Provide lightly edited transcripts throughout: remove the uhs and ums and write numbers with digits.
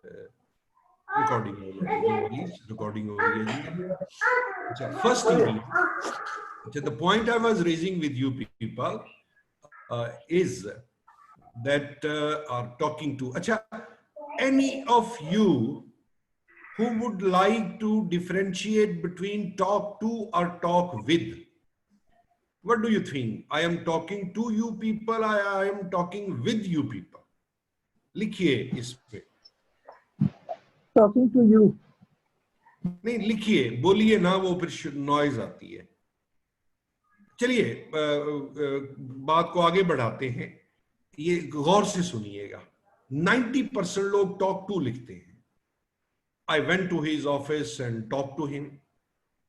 Recording हो रही है, रिकॉर्डिंग हो रही है जी। अच्छा, फर्स्ट ईमेल, अच्छा, the point I was raising with you people is that are talking to, अच्छा, any of you who would like to differentiate between talk to or talk with? What do you think? I am talking to you people, I am talking with you people. लिखिए इस पे, talking to you. नहीं लिखिए, बोलिए ना, वो फिर noise आती है। चलिए बात को आगे बढ़ाते हैं, ये गौर से सुनिएगा। 90% लोग टॉक टू लिखते हैं। I went to his office and talked to him.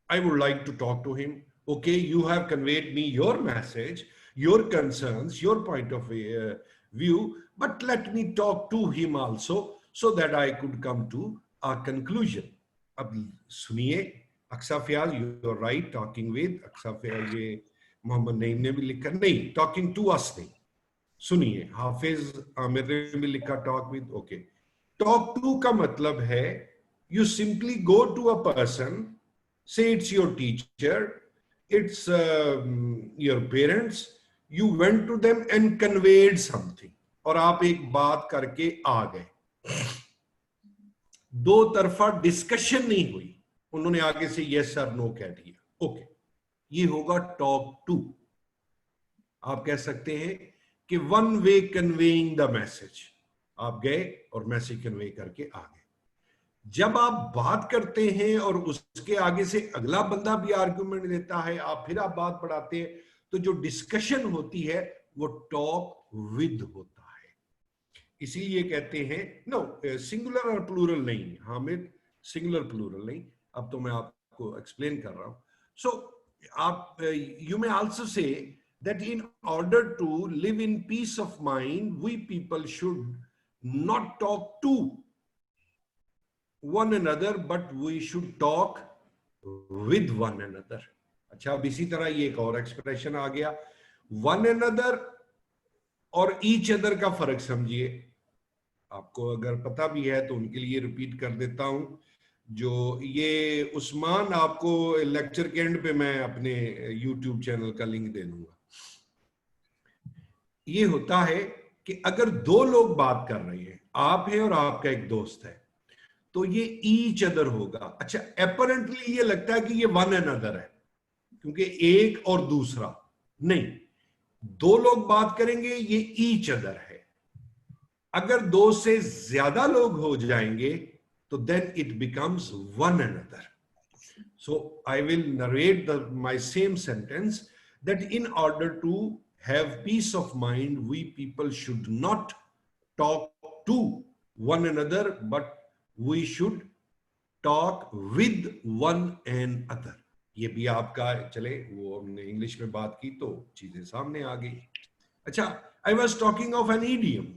I would like to talk to him. Okay, you have conveyed me your message, your concerns, your point of view, but let me talk to him also so that I could come to a conclusion. अब सुनिए, Aqsa Fayaz, you are right, talking with Aqsa Fayaz, ये मोहम्मद नईम ने भी लिखा, नहीं, talking to us नहीं, सुनिए, हाफिज आमिर ने भी लिखा talk with, okay. Talk to का मतलब है you simply go to a person, say it's your teacher, it's your parents, you went to them and conveyed something, और आप एक बात करके आ गए, दो तरफा डिस्कशन नहीं हुई, उन्होंने आगे से यस और नो कह दिया, ओके, ये होगा टॉक टू। आप कह सकते हैं कि one way conveying the message, आप गए और मैसेज कन्वे करके आ गए। जब आप बात करते हैं और उसके आगे से अगला बंदा भी आर्गुमेंट देता है, फिर आप बात बढ़ाते हैं, तो जो डिस्कशन होती है वो टॉक विद होता है। इसीलिए कहते हैं, नो सिंगुलर और प्लूरल नहीं, हामिद, सिंगुलर प्लूरल नहीं, अब तो मैं आपको एक्सप्लेन कर रहा हूं। सो आप you may also say that in order to live in peace of mind we people should not talk to one another, but we should talk with one another. अच्छा, अब इसी तरह ये एक और एक्सप्रेशन आ गया, one another और each other का फर्क समझिए। आपको अगर पता भी है तो उनके लिए रिपीट कर देता हूं, जो ये उस्मान आपको लेक्चर के एंड पे मैं अपने YouTube चैनल का लिंक दे दूंगा। ये होता है कि अगर दो लोग बात कर रहे हैं, आप हैं और आपका एक दोस्त है, तो ये ईच अदर होगा। अच्छा, अपरेंटली ये लगता है कि ये वन एंड अदर है, क्योंकि एक और दूसरा नहीं, दो लोग बात करेंगे, ये ईच अदर है। अगर दो से ज्यादा लोग हो जाएंगे तो then it becomes one and other. So I will narrate my same sentence that in order to have peace of mind we people should not talk to one another, but we should talk with one and other. ये भी आपका चले, वो हमने English में बात की तो चीजें सामने आ गई। अच्छा, I was talking of an idiom.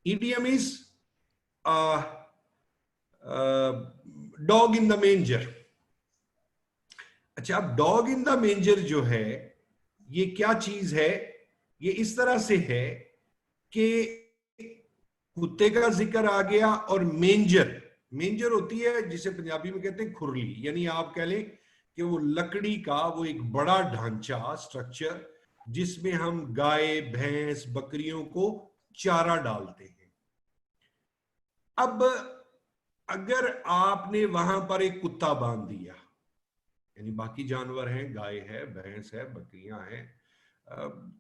Idiom is dog in the manger. अच्छा, अब dog in the manger जो है, ये क्या चीज है? ये इस तरह से है कि कुत्ते का जिक्र आ गया, और मेंजर होती है जिसे पंजाबी में कहते हैं खुरली, यानी आप कह लें कि वो लकड़ी का वो एक बड़ा ढांचा, स्ट्रक्चर, जिसमें हम गाय, भैंस, बकरियों को चारा डालते हैं। अब अगर आपने वहां पर एक कुत्ता बांध दिया, यानी बाकी जानवर हैं, गाय है, भैंस है, बकरियां हैं,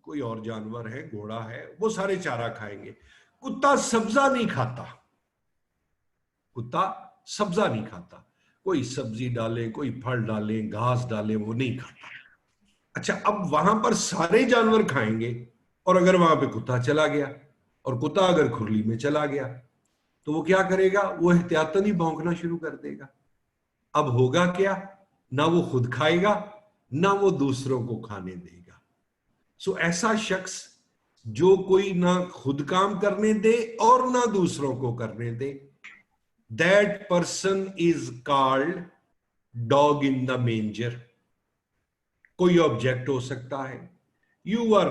कोई और जानवर है, घोड़ा है, वो सारे चारा खाएंगे। कुत्ता सब्जा नहीं खाता, कुत्ता सब्जा नहीं खाता, कोई सब्जी डाले, कोई फल डाले, घास डाले, वो नहीं खाता। अच्छा, अब वहां पर सारे जानवर खाएंगे, और अगर वहां पे कुत्ता चला गया, और कुत्ता अगर खुरली में चला गया, तो वो क्या करेगा? वो एहतियातन ही भौंकना शुरू कर देगा। अब होगा क्या? ना वो खुद खाएगा, ना वो दूसरों को खाने देगा। सो ऐसा शख्स जो कोई ना खुद काम करने दे और ना दूसरों को करने दे, that person is called dog in the manger. कोई ऑब्जेक्ट हो सकता है, यू आर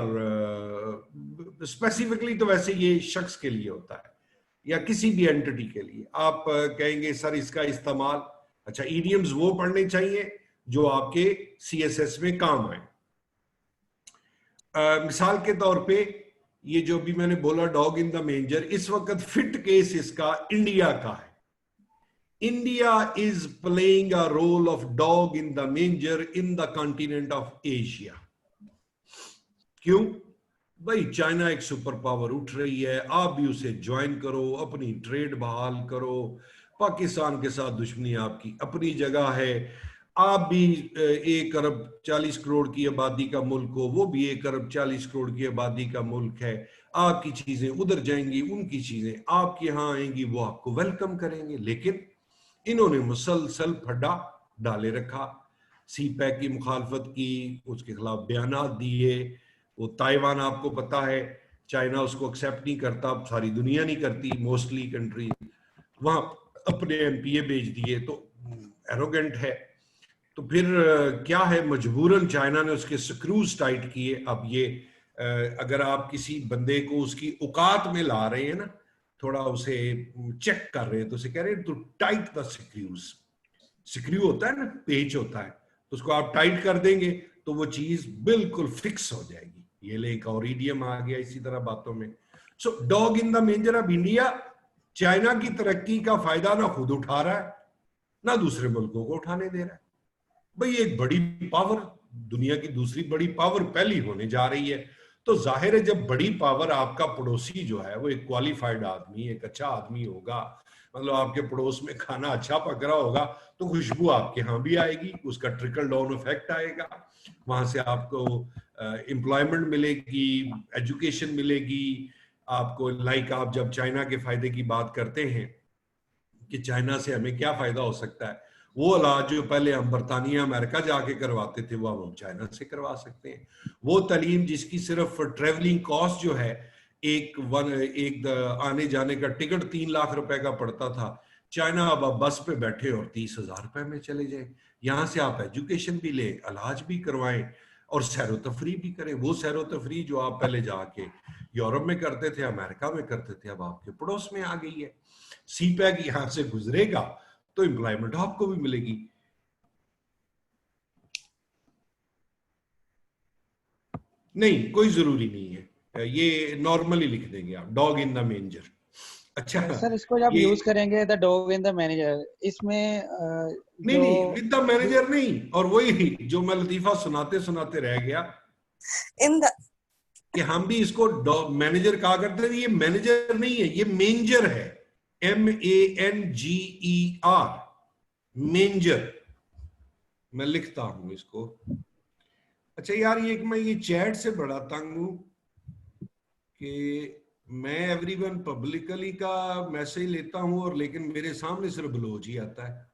स्पेसिफिकली, तो वैसे ये शख्स के लिए होता है, या किसी भी एंटिटी के लिए आप कहेंगे सर इसका इस्तेमाल, अच्छा ईडियम्स वो पढ़ने चाहिए जो आपके सीएसएस में काम आए। मिसाल के तौर पे ये जो भी मैंने बोला डॉग इन द मेंजर, इस वक्त फिट केस इसका इंडिया का है। India is playing a role of dog in the manger in the continent of Asia. क्यों भाई? चाइना एक सुपर पावर उठ रही है, आप भी उसे ज्वाइन करो, अपनी ट्रेड बहाल करो, पाकिस्तान के साथ दुश्मनी आपकी अपनी जगह है, आप भी 1 अरब 40 करोड़ की आबादी का मुल्क हो, वो भी 1 अरब 40 करोड़ की आबादी का मुल्क है, आपकी चीजें उधर जाएंगी, उनकी चीजें आपके यहाँ आएंगी, वो आपको वेलकम करेंगे। लेकिन इन्होंने मुसलसल फड्डा डाले रखा, सी पैक की मुखालफत की, उसके खिलाफ बयानात दिए। वो ताइवान आपको पता है चाइना उसको एक्सेप्ट नहीं करता, सारी दुनिया नहीं करती, मोस्टली कंट्री, वहां अपने एमपीए भेज दिए, तो एरोगेंट है। तो फिर क्या है, मजबूरन चाइना ने उसके स्क्रूज टाइट किए। अब ये अगर आप किसी बंदे को उसकी औकात में ला रहे हैं ना, थोड़ा उसे चेक कर रहे हैं, तो उसे कह रहे हैं तो टाइट द स्क्रूज। स्क्रू होता है ना, पेच होता है, तो उसको आप टाइट कर देंगे तो वो चीज बिल्कुल फिक्स हो जाएगी। ये ले एक और इडियम आ गया इसी तरह बातों में। So dog in the manger of India, China की तरक्की का फायदा ना खुद उठा रहा है ना दूसरे मुल्कों को उठाने दे रहा है। भाई एक बड़ी पावर, दुनिया की दूसरी बड़ी पावर पहली होने जा रही है, तो जाहिर है जब बड़ी पावर आपका पड़ोसी जो है वो एक क्वालिफाइड आदमी, एक अच्छा आदमी होगा, मतलब आपके पड़ोस में खाना अच्छा पक रहा होगा, तो खुशबू आपके यहाँ भी आएगी, उसका ट्रिकल डाउन इफेक्ट आएगा, वहां से आपको एम्प्लॉयमेंट मिलेगी, एजुकेशन मिलेगी आपको। लाइक आप जब चाइना के फायदे की बात करते हैं कि चाइना से हमें क्या फायदा हो सकता है, वो इलाज जो पहले हम बरतानिया अमेरिका जाके करवाते थे वो अब हम चाइना से करवा सकते हैं। वो तालीम जिसकी सिर्फ ट्रेवलिंग कॉस्ट जो है एक आने जाने का टिकट 3 लाख रुपए का पड़ता था, चाइना अब आप बस पे बैठे और 30,000 रुपए में चले जाए। यहाँ से आप एजुकेशन भी ले, इलाज भी करवाएं और सैरो तफरी भी करें। वो सैरो तफरी जो आप पहले जाके यूरोप में करते थे, अमेरिका में करते थे, अब आपके पड़ोस में आ गई है। सी पैक यहां से गुजरेगा तो एम्प्लॉयमेंट आपको भी मिलेगी। नहीं, कोई जरूरी नहीं है, ये नॉर्मली लिख देंगे आप, डॉग इन द मेंजर। अच्छा, सर इसको जब ये यूज करेंगे the dog in the manager, इसमें नहीं जो नहीं, विद द मैनेजर नहीं, और वही जो मैं लतीफा सुनाते सुनाते रह गया इन द कि हम भी इसको मैनेजर कहा करते थे। ये मैनेजर नहीं है, ये मेंजर है, MENGER, मेंजर। मैं लिखता हूं इसको। अच्छा यार, ये चैट से बड़ा तंग हूं कि मैं एवरीवन पब्लिकली का मैसेज लेता हूं और लेकिन मेरे सामने सिर्फ बलोच ही आता है।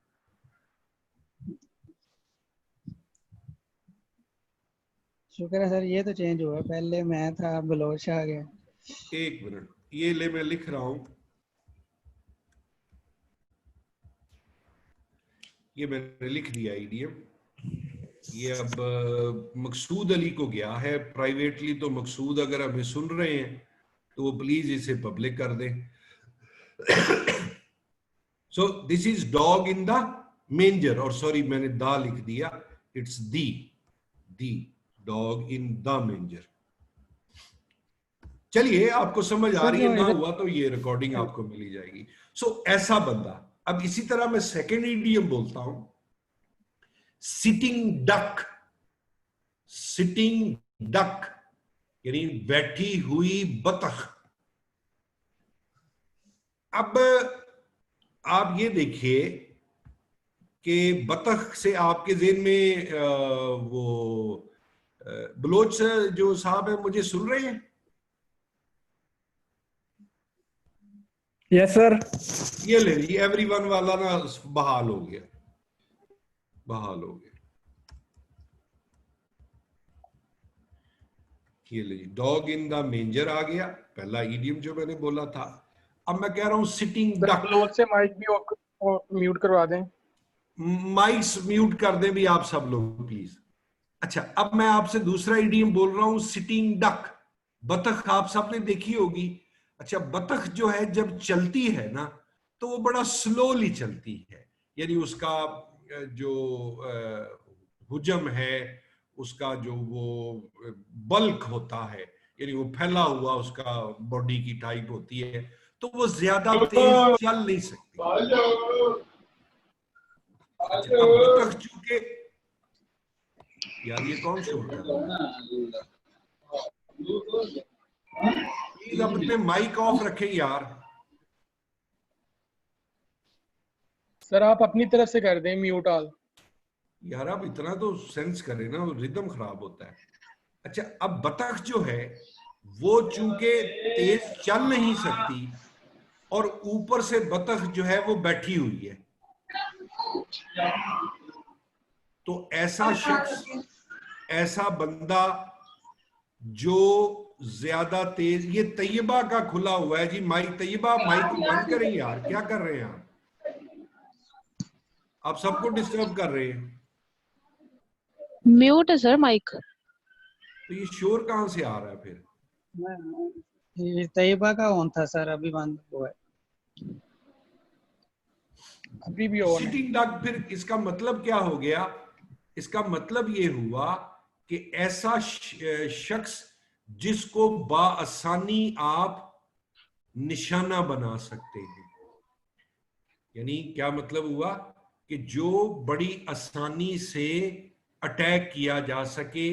शुक्र है सर, ये तो चेंज हुआ, पहले मैं था बलोच आ गया। एक मिनट, ये ले मैं लिख रहा हूं, ये मैंने लिख दिया ईडीएम। ये अब मकसूद अली को गया है प्राइवेटली, तो मकसूद अगर हमें सुन रहे हैं तो वो प्लीज इसे पब्लिक कर दें। So this is dog in the मेंजर, और सॉरी मैंने दा लिख दिया, it's the dog in the मेंजर। चलिए, आपको समझ आ रही है, ना हुआ तो ये रिकॉर्डिंग आपको मिली जाएगी। सो ऐसा बंदा। अब इसी तरह मैं सेकेंड ईडीएम बोलता हूं, सिटिंग डक। सिटिंग डक यानी बैठी हुई बतख। अब आप ये देखिए कि बतख से आपके ज़हन में वो बलोच जो साहब है, मुझे सुन रहे हैं? Yes sir. ये ले लीजिए, एवरीवन वाला ना बहाल हो गया, बहाल हो गया। ये लीजिए, डॉग इन द मेंजर आ गया, पहला ईडियम जो मैंने बोला था। अब मैं कह रहा हूं सिटिंग डक। बलोच से माइक भी म्यूट करवा दें। माइक्स म्यूट कर दें भी आप सब लोग प्लीज। अच्छा, अब मैं आपसे दूसरा ईडियम बोल रहा हूं, सिटिंग डक। बतख आप सबने देखी होगी, अच्छा, बतख जो है जब चलती है ना तो वो बड़ा स्लोली चलती है, यानी उसका जो हुजम है, उसका जो वो बल्क होता है, यानी वो फैला हुआ उसका बॉडी की टाइप होती है, तो वो ज्यादा तेज चल नहीं सकती। अच्छा, अब बतख चूंकि, यार ये कौन शोर कर रहा है? प्लीज अपने माइक ऑफ रखें यार। सर आप अपनी तरफ से कर दें म्यूट ऑल। यार आप इतना तो सेंस करें ना, रिदम खराब होता है। अच्छा, अब बतख जो है वो चूंकि तेज चल नहीं सकती और ऊपर से बतख जो है वो बैठी हुई है, तो ऐसा शख्स, ऐसा बंदा जो ज्यादा तेज, ये तैयबा का खुला हुआ है जी माइक। तैयबा माइक को बंद करें यार, क्या कर रहे हैं आप सबको डिस्टर्ब कर रहे हैं। म्यूट है सर माइक। तो ये शोर कहां से आ रहा है फिर? ये तैयबा का ऑन था सर, अभी बंद हुआ है। अभी भी ऑन है। सिटिंग डक, फिर इसका मतलब क्या हो गया? इसका मतलब ये हुआ कि ऐसा शख्स जिसको बाआसानी आप निशाना बना सकते हैं। यानी क्या मतलब हुआ कि जो बड़ी आसानी से अटैक किया जा सके,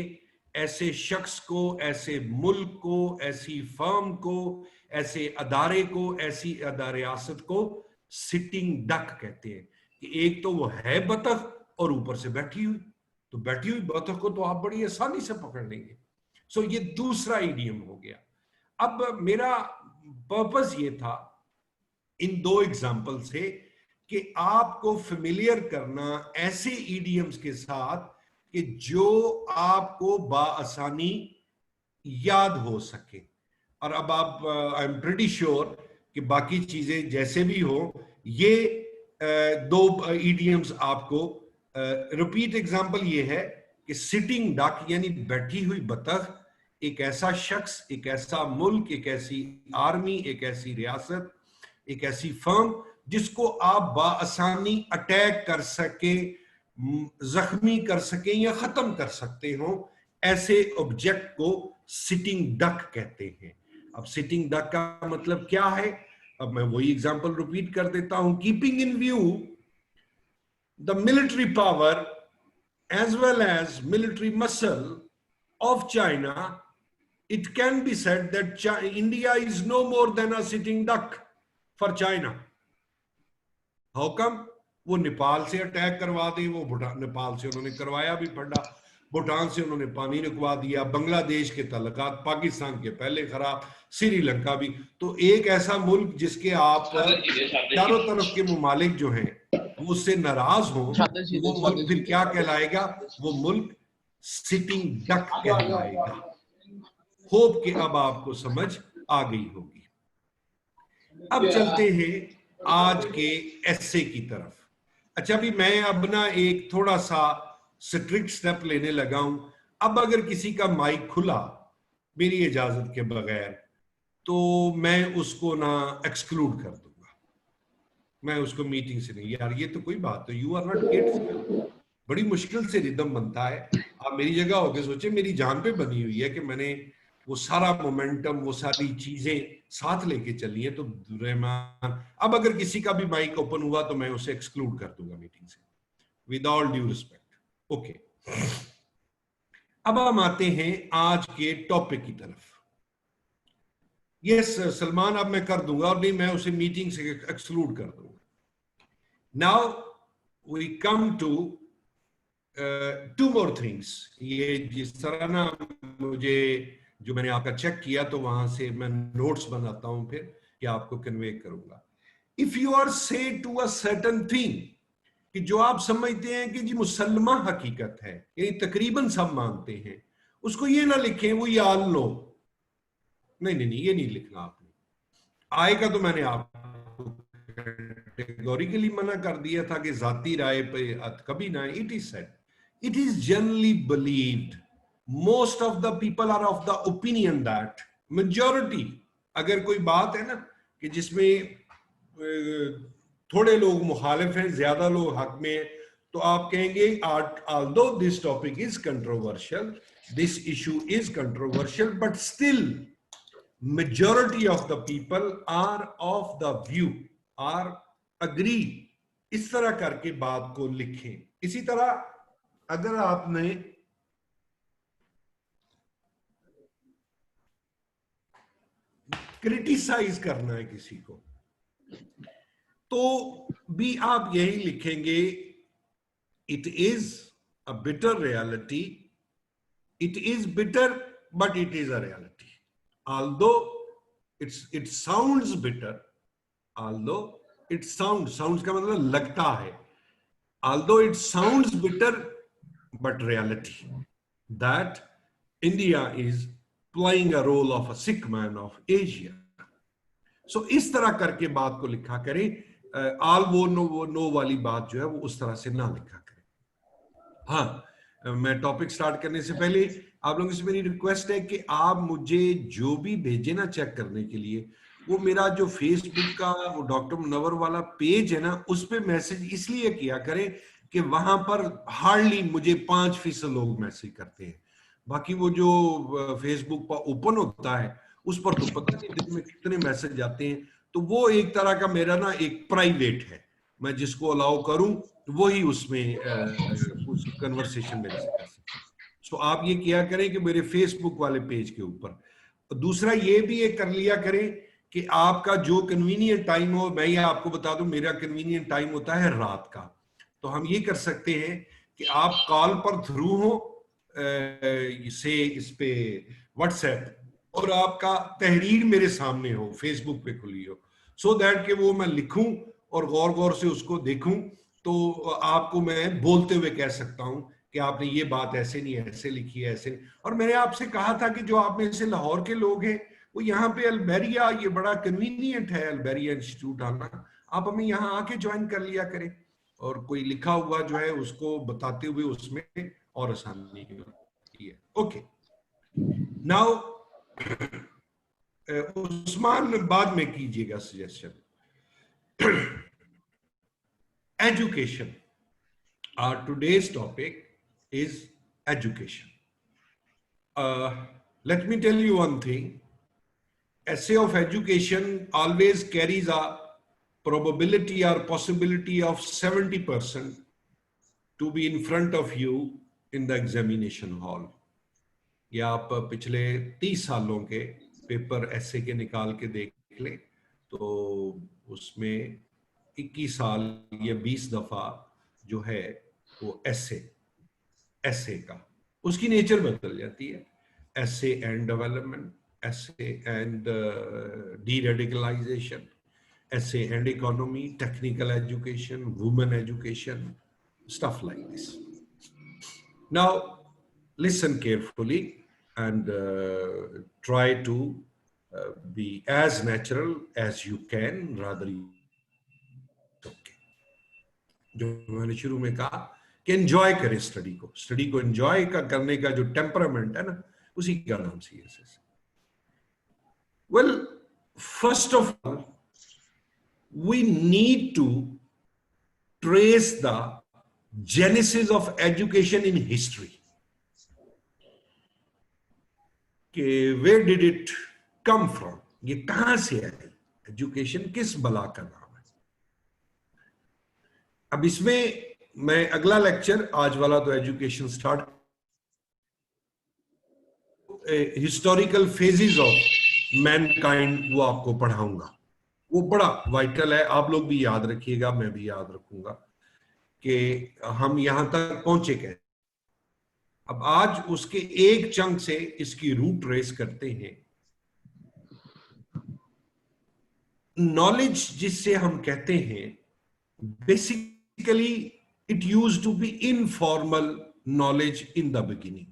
ऐसे शख्स को, ऐसे मुल्क को, ऐसी फर्म को, ऐसे अदारे को, ऐसी रियासत को सिटिंग डक कहते हैं। कि एक तो वो है बतख और ऊपर से बैठी हुई, तो बैठी हुई बतख को तो आप बड़ी आसानी से पकड़ लेंगे। सो ये दूसरा इडियम हो गया। अब मेरा पर्पस ये था इन दो एग्जाम्पल से कि आपको फेमिलियर करना ऐसे ईडियम्स के साथ कि जो आपको बाआसानी याद हो सके। और अब आप, आई एम प्रीटी श्योर कि बाकी चीजें जैसे भी हो, ये दो ईडियम्स आपको, रिपीट एग्जांपल ये है कि सिटिंग डक यानी बैठी हुई बतख, एक ऐसा शख्स, एक ऐसा मुल्क, एक ऐसी आर्मी, एक ऐसी रियासत, एक ऐसी फर्म जिसको आप बाआसानी अटैक कर सके, जख्मी कर सके या खत्म कर सकते हो, ऐसे ऑब्जेक्ट को सिटिंग डक कहते हैं। अब सिटिंग डक का मतलब क्या है? अब मैं वही एग्जांपल रिपीट कर देता हूं। Keeping in view the military power as well as military muscle of China, it can be said that India is no more than a sitting duck for China. How come? वो नेपाल से attack करवा दे, वो भूटान, नेपाल से उन्होंने करवाया भी फंडा, भूटान से उन्होंने पानी रुकवा दिया, बांग्लादेश के तल्लुकात पाकिस्तान के पहले खराब, श्रीलंका भी। तो एक ऐसा मुल्क जिसके आप चारों तरफ के मुमालिक जो हैं वो उससे नाराज हो, वो मुल्क फिर क्या कहलाएगा? वो मुल्क सिटिंग डक कहलाएगा। होप कि अब आपको समझ आ गई होगी। अब चलते हैं आज के एसे की तरफ। अच्छा, अभी मैं अब ना एक थोड़ा सा स्ट्रिक्ट स्टेप लेने लगा हूं। अब अगर किसी का माइक खुला मेरी इजाजत के बगैर, तो मैं उसको ना एक्सक्लूड कर दूंगा, मैं उसको मीटिंग से नहीं। यार ये तो कोई बात है, यू आर नॉट किड्स, बड़ी मुश्किल से रिदम बनता है। आप मेरी जगह होके सोचे, मेरी जान पे बनी हुई है कि मैंने वो सारा मोमेंटम, वो सारी चीजें साथ लेके चली है। तो रहमान, अब अगर किसी का भी माइक ओपन हुआ तो मैं उसे एक्सक्लूड कर दूंगा मीटिंग से, with all due respect. Okay, अब हम आते हैं आज के टॉपिक की तरफ। यस सलमान, अब मैं कर दूंगा, और नहीं मैं उसे मीटिंग से एक्सक्लूड कर दूंगा। Now we come to two more things. ये जिस तरह ना मुझे, जो मैंने आपका चेक किया तो वहां से मैं नोट्स बनाता हूं फिर कि आपको कन्वे करूंगा। इफ यू आर से टू अ सर्टेन थिंग, कि जो आप समझते हैं कि जी मुसलमा हकीकत है, यानी तकरीबन सब मानते हैं, उसको ये ना लिखें वो याद लो। नहीं नहीं नहीं, ये नहीं लिखना आपने। आय का तो मैंने आपको कैटेगोरिकली मना कर दिया था कि जाती राय पे कभी ना। It is said, it is generally believed, most of the people are of the opinion that, majority अगर कोई बात है ना कि जिसमें थोड़े लोग मुखालिफ हैं, ज्यादा लोग हक में हैं, तो आप कहेंगे although this topic is controversial, this issue is controversial, but still majority of the people are of the view, are agree. इस तरह करके बात को लिखें. इसी तरह अगर आपने क्रिटिसाइज करना है किसी को, तो भी आप यही लिखेंगे, it is a bitter reality, it is bitter but it is a reality, although it sounds bitter, although it sounds का मतलब लगता है, although it sounds bitter but reality that India is playing a role of a sick man of Asia. So इस तरह करके बात को लिखा करें. आल वो नो वाली बात जो है वो उस तरह से ना लिखा करें. हाँ, मैं टॉपिक स्टार्ट करने से पहले आप लोगों से मेरी रिक्वेस्ट है कि आप मुझे जो भी भेजे ना चेक करने के लिए, वो मेरा जो फेसबुक का वो डॉक्टर मुनव्वर वाला पेज है ना, उस पे मैसेज इसलिए किया करें कि वहां पर हार्डली मुझे 5% लोग मैसेज करते हैं. बाकी वो जो फेसबुक पर ओपन होता है उस पर तो पता नहीं दिन में कितने मैसेज आते हैं. तो वो एक तरह का मेरा ना एक प्राइवेट है, मैं जिसको अलाउ करूं वही उसमें उस कन्वर्सेशन मेरे से कर सकते. सो आप ये किया करें कि मेरे फेसबुक वाले पेज के ऊपर. दूसरा ये भी एक कर लिया करें कि आपका जो कन्वीनियंट टाइम हो, मैं ये आपको बता दूं मेरा कन्वीनियंट टाइम होता है रात का, तो हम ये कर सकते हैं कि आप कॉल पर थ्रू हो से इस पे व्हाट्सएप, और आपका तहरीर मेरे सामने हो, फेसबुक पे खुली हो, सो दैट कि वो मैं लिखूं और गौर गौर से उसको देखूं, तो आपको मैं बोलते हुए कह सकता हूं कि आपने ये बात ऐसे नहीं ऐसे लिखी है, ऐसे नहीं. और मैंने आपसे कहा था कि जो आप में से लाहौर के लोग हैं वो यहाँ पे अल्बेरिया, ये बड़ा कन्वीनियंट है अल्बेरिया इंस्टीट्यूट आना, आप हमें यहाँ आके ज्वाइन कर लिया करें, और कोई लिखा हुआ जो है उसको बताते हुए उसमें और आसानी होती है. ओके, नाउ उस्मान बाद में कीजिएगा suggestion. Education, our today's topic is education. Let me tell you one thing. Essay of education always carries a probability or possibility of 70% to be in front of you in the examination hall. या आप पिछले 30 सालों के paper ऐसे के निकाल के देख लें तो उसमें 21 साल या 20 दफा जो है वो ऐसे का उसकी नेचर बदल जाती है. ऐसे एंड डेवलपमेंट, ऐसे एंड डीरेडिकलाइजेशन, ऐसे and economy, technical education, women education, stuff like this. Now listen carefully and try to be as natural as you can, rather okay. जो मैंने शुरू में कहा कि एंजॉय करें स्टडी को एंजॉय करने का जो टेम्परामेंट है ना, उसी का नाम CSS. Well, first of all we need to trace the genesis of education in history. कि where did it come from, ये कहां से आई एजुकेशन, किस बला का नाम है. अब इसमें मैं अगला लेक्चर, आज वाला तो education start, historical phases of Mankind वो आपको पढ़ाऊंगा. वो बड़ा वाइटल है, आप लोग भी याद रखिएगा, मैं भी याद रखूंगा कि हम यहां तक पहुंचे कैसे. अब आज उसके एक चंक से इसकी रूट रेस करते हैं. नॉलेज जिससे हम कहते हैं, basically it used to be informal knowledge in the beginning.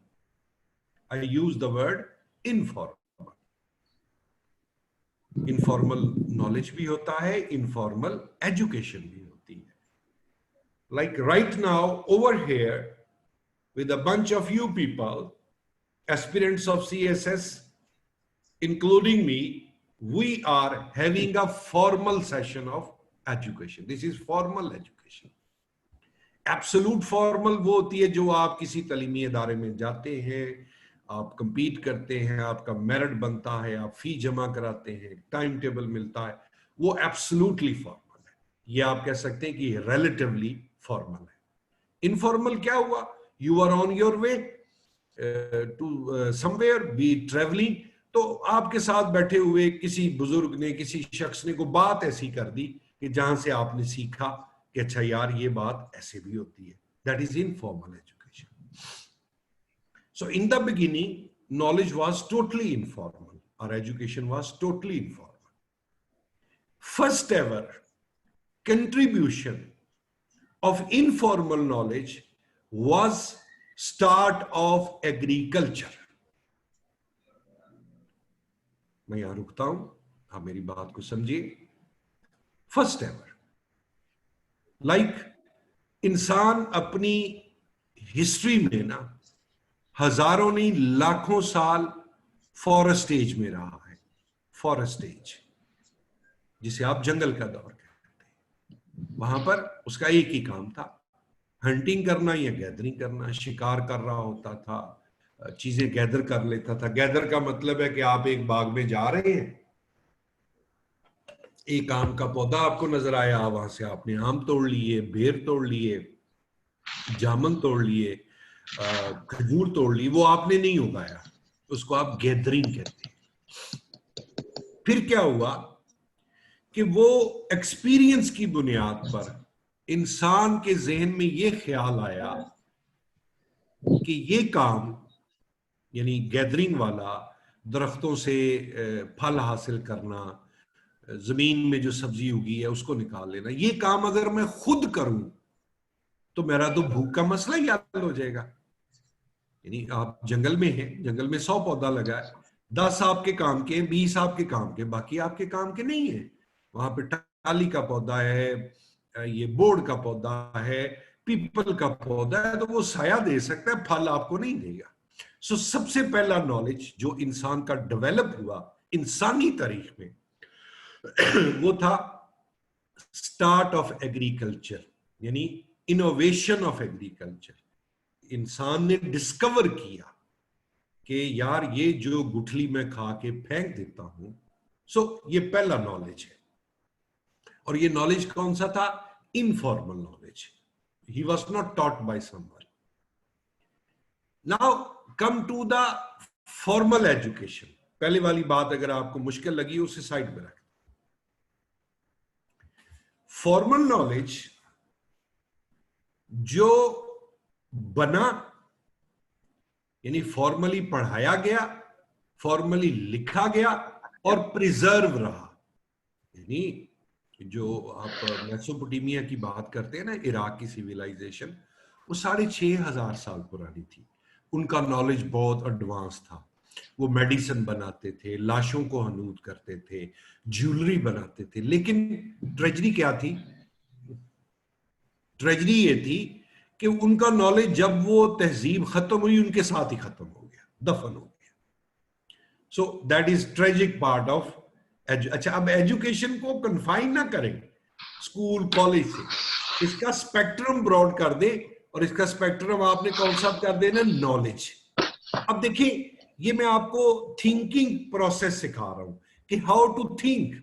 I use the word informal. Informal knowledge भी होता है, informal education भी होती है. Like right now over here with a bunch of you people, aspirants of CSS, including me, we are having a formal session of education. This is formal education. Absolute formal वो होती है जो आप किसी तालीमी इदारे में जाते हैं, आप compete करते हैं, आपका मेरिट बनता है, आप फी जमा कराते हैं, टाइम टेबल मिलता है, वो एब्सोल्युटली फॉर्मल है. ये आप कह सकते हैं कि रिलेटिवली फॉर्मल है. इनफॉर्मल क्या हुआ? You are on your way to somewhere, be travelling, तो आपके साथ बैठे हुए किसी बुजुर्ग ने, किसी शख्स ने कोई बात ऐसी कर दी कि जहां से आपने सीखा कि अच्छा यार ये बात ऐसे भी होती है. That is informal education. So in the beginning knowledge was totally informal. Our education was totally informal. First ever contribution of informal knowledge was start of agriculture. मैं यहां रुकता हूं, आप मेरी बात को समझिए. फर्स्ट एवर, लाइक इंसान अपनी हिस्ट्री में ना हजारों नहीं लाखों साल फॉरेस्ट एज में रहा है. फॉरेस्ट एज जिसे आप जंगल का दौर कहते हैं, वहां पर उसका एक ही काम था, हंटिंग करना या गैदरिंग करना. शिकार कर रहा होता था, चीजें गैदर कर लेता था. गैदर का मतलब है कि आप एक बाग में जा रहे हैं, एक आम का पौधा आपको नजर आया, वहां से आपने आम तोड़ लिए, बेर तोड़ लिए, जामुन तोड़ लिए, खजूर तोड़ ली. वो आपने नहीं उगाया, उसको आप गैदरिंग कहते हैं. फिर क्या हुआ कि वो एक्सपीरियंस की बुनियाद पर इंसान के जहन में ये ख्याल आया कि ये काम यानी गैदरिंग वाला, दरख्तों से फल हासिल करना, जमीन में जो सब्जी उगी है उसको निकाल लेना, ये काम अगर मैं खुद करूं तो मेरा तो भूख का मसला ही हल हो जाएगा. यानी आप जंगल में हैं, जंगल में 100 पौधा लगा है, 10 आपके काम के, 20 आपके काम के, बाकी आपके काम के नहीं है. वहां पे टाली का पौधा है, ये बोर्ड का पौधा है, पीपल का पौधा है, तो वो साया दे सकता है, फल आपको नहीं देगा. सो सबसे पहला नॉलेज जो इंसान का डेवलप हुआ इंसानी तारीख में वो था स्टार्ट ऑफ एग्रीकल्चर, यानी इनोवेशन ऑफ एग्रीकल्चर. इंसान ने डिस्कवर किया कि यार ये जो गुठली में खा के फेंक देता हूं, सो ये पहला नॉलेज है. और ये नॉलेज कौन सा था? Informal knowledge. He was not taught by someone. Now come to the formal education. पहले वाली बात अगर आपको मुश्किल लगी उसे साइड में रख. फॉर्मल नॉलेज जो बना, यानी फॉर्मली पढ़ाया गया, फॉर्मली लिखा गया और प्रिजर्व रहा. यानी जो आप मेसोपोटामिया की बात करते हैं ना, इराक की सिविलाइजेशन, वो 6,500 साल पुरानी थी. उनका नॉलेज बहुत एडवांस था. वो मेडिसिन बनाते थे, लाशों को हनूद करते थे, ज्वेलरी बनाते थे. लेकिन ट्रेजेडी क्या थी? ट्रेजेडी ये थी कि उनका नॉलेज जब वो तहजीब खत्म हुई उनके साथ ही खत्म हो गया, दफन हो गया. So that is tragic part of. अच्छा, अब एजुकेशन को कन्फाइन ना करें स्कूल कॉलेज से, इसका स्पेक्ट्रम ब्रॉड कर दे, और इसका स्पेक्ट्रम आपने कौन सा कर देना? नॉलेज. अब देखिए, ये मैं आपको थिंकिंग प्रोसेस सिखा रहा हूं कि हाउ टू थिंक.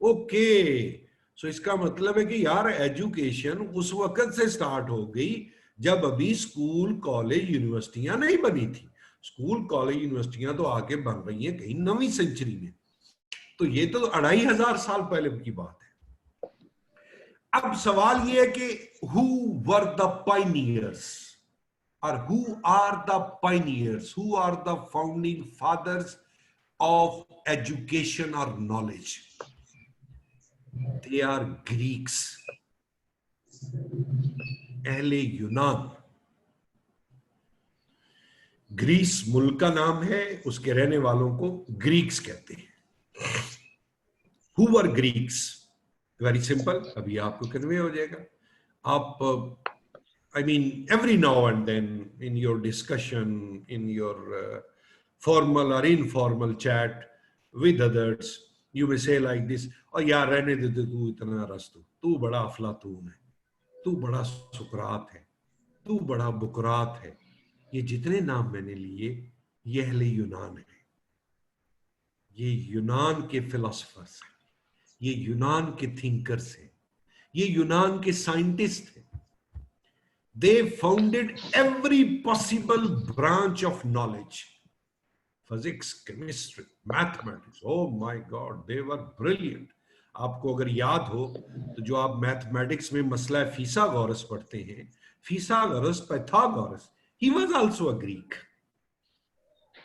ओके, सो इसका मतलब है कि यार एजुकेशन उस वक्त से स्टार्ट हो गई जब अभी स्कूल कॉलेज यूनिवर्सिटियां नहीं बनी थी. स्कूल कॉलेज यूनिवर्सिटियां तो आके बन रही हैं कहीं 9वीं सेंचुरी में. तो ये तो 2500 साल पहले की बात है. अब सवाल ये है कि हु वर द पायनियर्स, और who are the pioneers, who are the founding fathers of education और नॉलेज? They are Greeks. अहले यूनान. ग्रीस मुल्क का नाम है, उसके रहने वालों को ग्रीक्स कहते हैं. Who were Greeks? Very simple. अभी आपको कन्वे हो जाएगा. आप I mean every now and then in your discussion, in your formal or informal chat with others, you may से लाइक दिस, और यार रहने दे, तू इतना रस्तू, तू बड़ा अफलातून है, तू बड़ा सुकरात है, तू बड़ा बुकरात है। ये जितने नाम मैंने लिए ये अहले यूनान है, ये यूनान के फिलोसफर्स हैं, ये यूनान के थिंकर्स हैं, ये यूनान के साइंटिस्ट हैं। They founded every possible branch of knowledge. Physics, chemistry, mathematics. Oh my God, they were brilliant. आपको अगर याद हो तो जो आप मैथमेटिक्स में मसला फीसागोरस पढ़ते हैं, फीसागोरस, Pythagoras, he was also a Greek.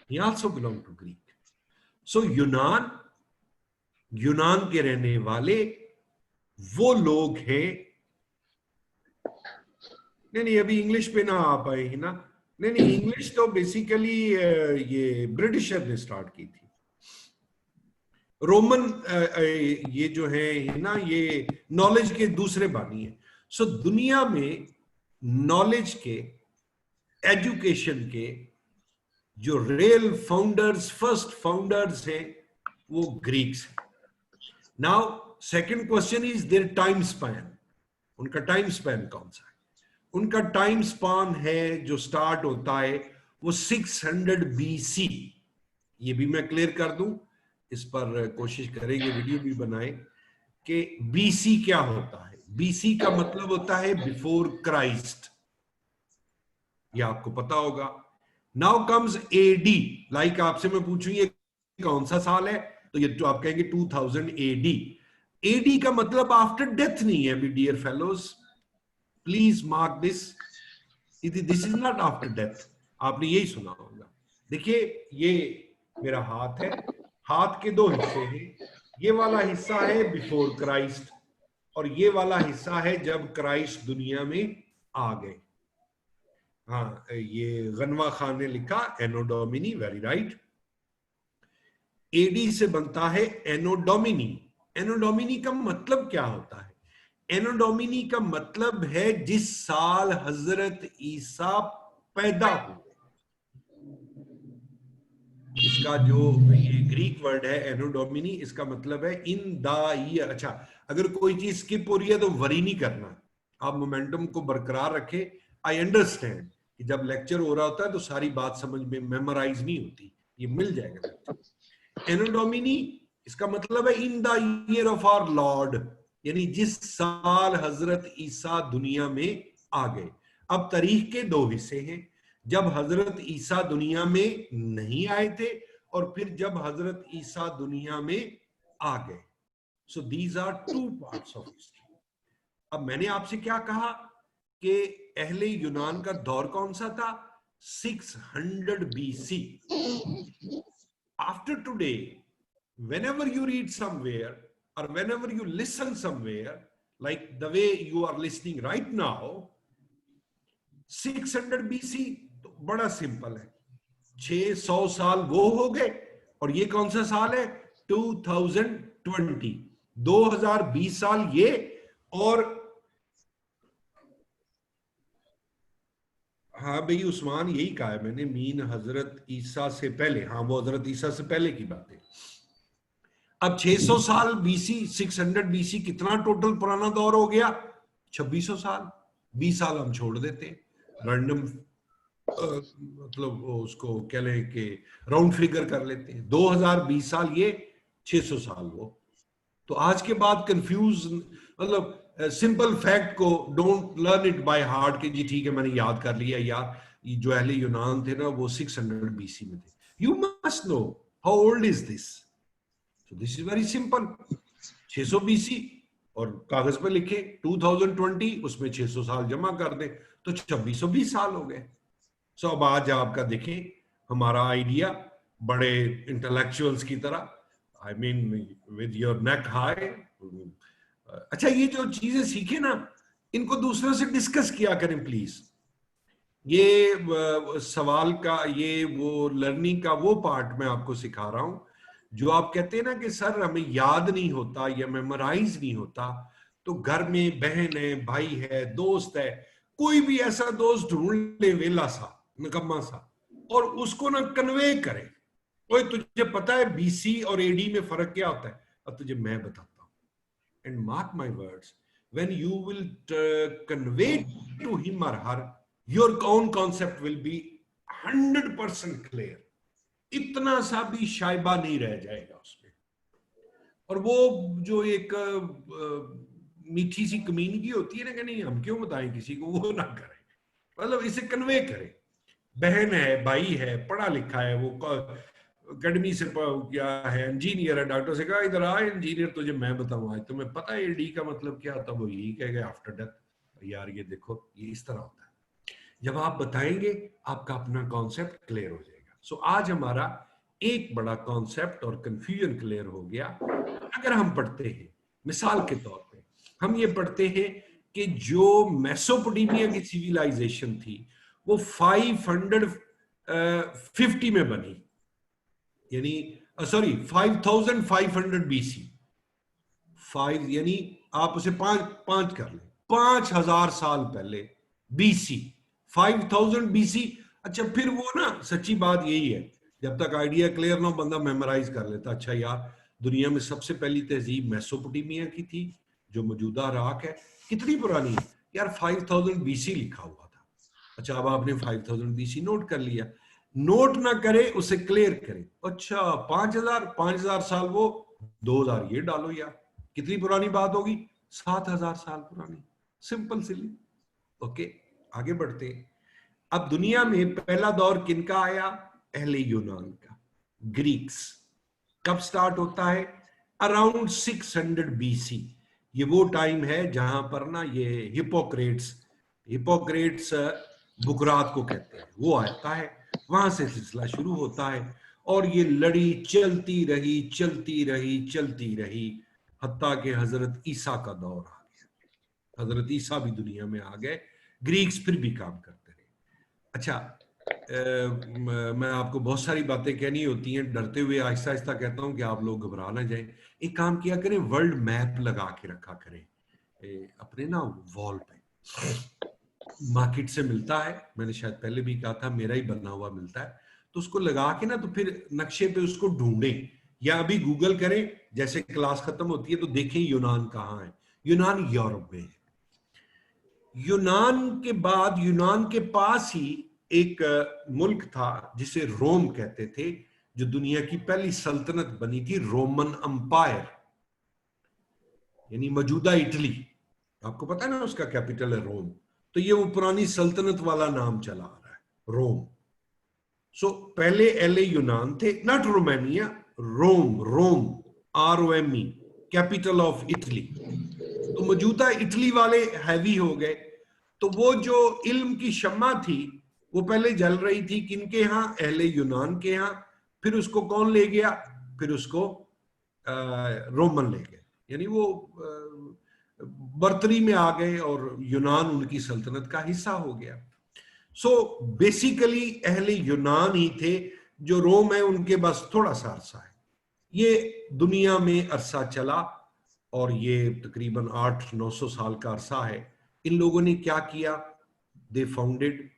He also belonged to Greek. So यूनान के रहने वाले वो लोग हैं। नहीं, अभी इंग्लिश पे ना आ पाएगी ना। नहीं, इंग्लिश तो बेसिकली ये ब्रिटिशर ने स्टार्ट की थी। रोमन ये जो है ना, ये नॉलेज के दूसरे बानी है। सो दुनिया में नॉलेज के, एजुकेशन के जो रियल फाउंडर्स, फर्स्ट फाउंडर्स हैं, वो ग्रीक्स हैं। Now second question is their time span. उनका टाइम स्पैन कौन सा है? उनका टाइम स्पान है जो स्टार्ट होता है वो 600 BC। ये भी मैं क्लियर कर दूं, इस पर कोशिश करेंगे वीडियो भी बनाए कि BC क्या होता है। BC का मतलब होता है बिफोर क्राइस्ट, ये आपको पता होगा। Now comes AD। लाइक आपसे मैं पूछूं ये कौन सा साल है, तो ये तो आप कहेंगे 2000 AD। AD का मतलब आफ्टर डेथ नहीं है dear fellows, please mark this, this is not after death. आपने यही सुना होगा। देखिए ये मेरा हाथ है, हाथ के दो हिस्से हैं। ये वाला हिस्सा है बिफोर क्राइस्ट और ये वाला हिस्सा है जब क्राइस्ट दुनिया में आ गए। हाँ, ये गनवा खान ने लिखा एनो डोमिनी, वेरी राइट। एडी से बनता है एनो डोमिनी। एनो डोमिनी का मतलब क्या होता है? एनो डोमिनी का मतलब है जिस साल हजरत ईसा पैदा हुए। इसका जो ये ग्रीक वर्ड है एनो डोमिनी, इसका मतलब है इन द ईयर। अच्छा, अगर कोई चीज स्किप हो रही है तो वरी नहीं करना, आप मोमेंटम को बरकरार रखें। आई अंडरस्टैंड कि जब लेक्चर हो रहा होता है तो सारी बात समझ में मेमोराइज नहीं होती, ये मिल जाएगा लेक्चर। एनो डोमिनी इसका मतलब है in the year of our Lord, यानी जिस साल हजरत ईसा दुनिया में आ गए। अब तारीख के दो हिस्से हैं, जब हजरत ईसा दुनिया में नहीं आए थे और फिर जब हजरत ईसा दुनिया में आ गए। So these are two parts of history. अब मैंने आपसे क्या कहा कि अहले यूनान का दौर कौन सा था? 600 BC। After today whenever you read somewhere or whenever you listen somewhere, like the way you are listening right now, 600 BC तो बड़ा सिंपल है, 600 साल वो हो गए। और ये कौन सा साल है? 2020, 2020 साल ये। और हाँ भाई उस्मान, यही कहा है मैंने, मीन हजरत ईसा से पहले। हाँ, वो हजरत ईसा से पहले की बात है। अब 600 साल BC, 600 BC कितना टोटल पुराना दौर हो गया? 2600 साल। 20 साल हम छोड़ देते हैं, रैंडम मतलब उसको कह लें कि राउंड फिगर कर लेते हैं। 2020 साल ये, 600 साल वो। तो आज के बाद कंफ्यूज, मतलब सिंपल फैक्ट को don't learn it by heart कि जी ठीक है मैंने याद कर लिया यार, ये जो अहले यूनान थे ना वो 600 BC में थे। You must know how old is this. So this is very simple, 600 BC और कागज पे लिखे 2020, उसमें 600 साल जमा कर दें तो 2620 साल हो गए। सो अब आज आपका देखें हमारा आइडिया बड़े इंटेलेक्चुअल्स की तरह, I mean with your neck high. अच्छा, ये जो चीजें सीखे ना, इनको दूसरों से डिस्कस किया करें प्लीज। ये सवाल का, ये वो लर्निंग का वो पार्ट मैं आपको सिखा रहा हूं जो आप कहते हैं ना कि सर हमें याद नहीं होता या मेमोराइज नहीं होता। तो घर में बहन है, भाई है, दोस्त है, कोई भी ऐसा दोस्त ढूंढ ले वेला सा, निकम्मा सा, और उसको ना कन्वे करे। ओए तुझे पता है BC और AD में फर्क क्या होता है? अब तुझे मैं बताता हूँ. And mark my words, when you will convey to him or her, your own concept will be 100% clear. इतना सा भी शाइबा नहीं रह जाएगा उसमें. और वो जो एक मीठी सी कमीनगी होती है ना कि नहीं हम क्यों बताएं किसी को, वो ना करें. मतलब इसे कन्वे करें. बहन है, भाई है, पढ़ा लिखा है, वो अकेडमी से क्या है, इंजीनियर है, डॉक्टर से कहा इधर आ इंजीनियर तुझे मैं बताऊं आज तुम्हें पता है डी का मतलब क्या होता है, वो यही कहेगा आफ्टर डेथ. यार ये देखो ये इस तरह होता है. जब आप बताएंगे आपका अपना कॉन्सेप्ट क्लियर हो जाएगा. सो आज हमारा एक बड़ा कॉन्सेप्ट और कंफ्यूजन क्लियर हो गया. अगर हम पढ़ते हैं मिसाल के तौर पे, हम ये पढ़ते हैं कि जो मेसोपोटामिया की सिविलाइजेशन थी वो 550 में बनी, यानी सॉरी 5500 बीसी. 5 यानी आप उसे पांच कर लें, 5000 साल पहले बीसी, 5000 बीसी. अच्छा फिर वो ना सच्ची बात यही है, जब तक आइडिया क्लियर ना हो बंदा मेमोराइज कर लेता. अच्छा यार दुनिया में सबसे पहली तहजीब मेसोपोटामिया की थी जो मौजूदा इराक है. कितनी पुरानी है यार, 5000 बीसी लिखा हुआ था. अच्छा अब आपने 5000 बीसी नोट कर लिया. नोट ना करे उसे क्लियर करे. अच्छा 5000 साल वो 2000 ये डालो यार, कितनी पुरानी बात होगी, 7000 साल पुरानी. सिंपल सिली. ओके आगे बढ़ते हैं. अब दुनिया में पहला दौर किनका आया, अहले यूनान का, ग्रीक्स. कब स्टार्ट होता है, अराउंड 600 बीसी. ये वो टाइम है जहां पर ना ये हिपोक्रेट्स बुकरात को कहते हैं, वो आता है. वहां से सिलसिला शुरू होता है और ये लड़ी चलती रही चलती रही चलती रही, हत्ता के हजरत ईसा का दौर आ गया. हजरत ईसा भी दुनिया में आ गए, ग्रीक्स फिर भी काम करते रहे. अच्छा मैं आपको बहुत सारी बातें कहनी होती हैं, डरते हुए आहिस्ता आहिस्ता कहता हूं कि आप लोग घबरा ना जाएं. एक काम किया करें, वर्ल्ड मैप लगा के रखा करें अपने ना वॉल पे. मार्केट से मिलता है, मैंने शायद पहले भी कहा था, मेरा ही बना हुआ मिलता है. तो उसको लगा के ना तो फिर नक्शे पे उसको ढूंढें या अभी गूगल करें. जैसे क्लास खत्म होती है तो देखें यूनान कहाँ है. यूनान यूरोप में है. यूनान के बाद यूनान के पास ही एक मुल्क था जिसे रोम कहते थे, जो दुनिया की पहली सल्तनत बनी थी, रोमन अंपायर, यानी मौजूदा इटली. आपको पता है ना उसका कैपिटल है रोम. तो ये वो पुरानी सल्तनत वाला नाम चला आ रहा है, रोम. सो पहले एले यूनान थे, not Romania, Rome. Rome ROME, capital of Italy. तो मौजूदा इटली वाले हैवी हो गए. तो वो जो इल्म की शम्मा थी वो पहले जल रही थी किनके यहाँ, अहले यूनान के यहाँ. फिर उसको कौन ले गया, फिर उसको रोमन ले गए, यानी वो बर्तरी में आ गए और यूनान उनकी सल्तनत का हिस्सा हो गया. सो बेसिकली अहले यूनान ही थे. जो रोम है उनके बस थोड़ा सा अरसा है. ये दुनिया में अरसा चला और ये तकरीबन 800-900 साल का अरसा है. इन लोगों ने क्या किया, they founded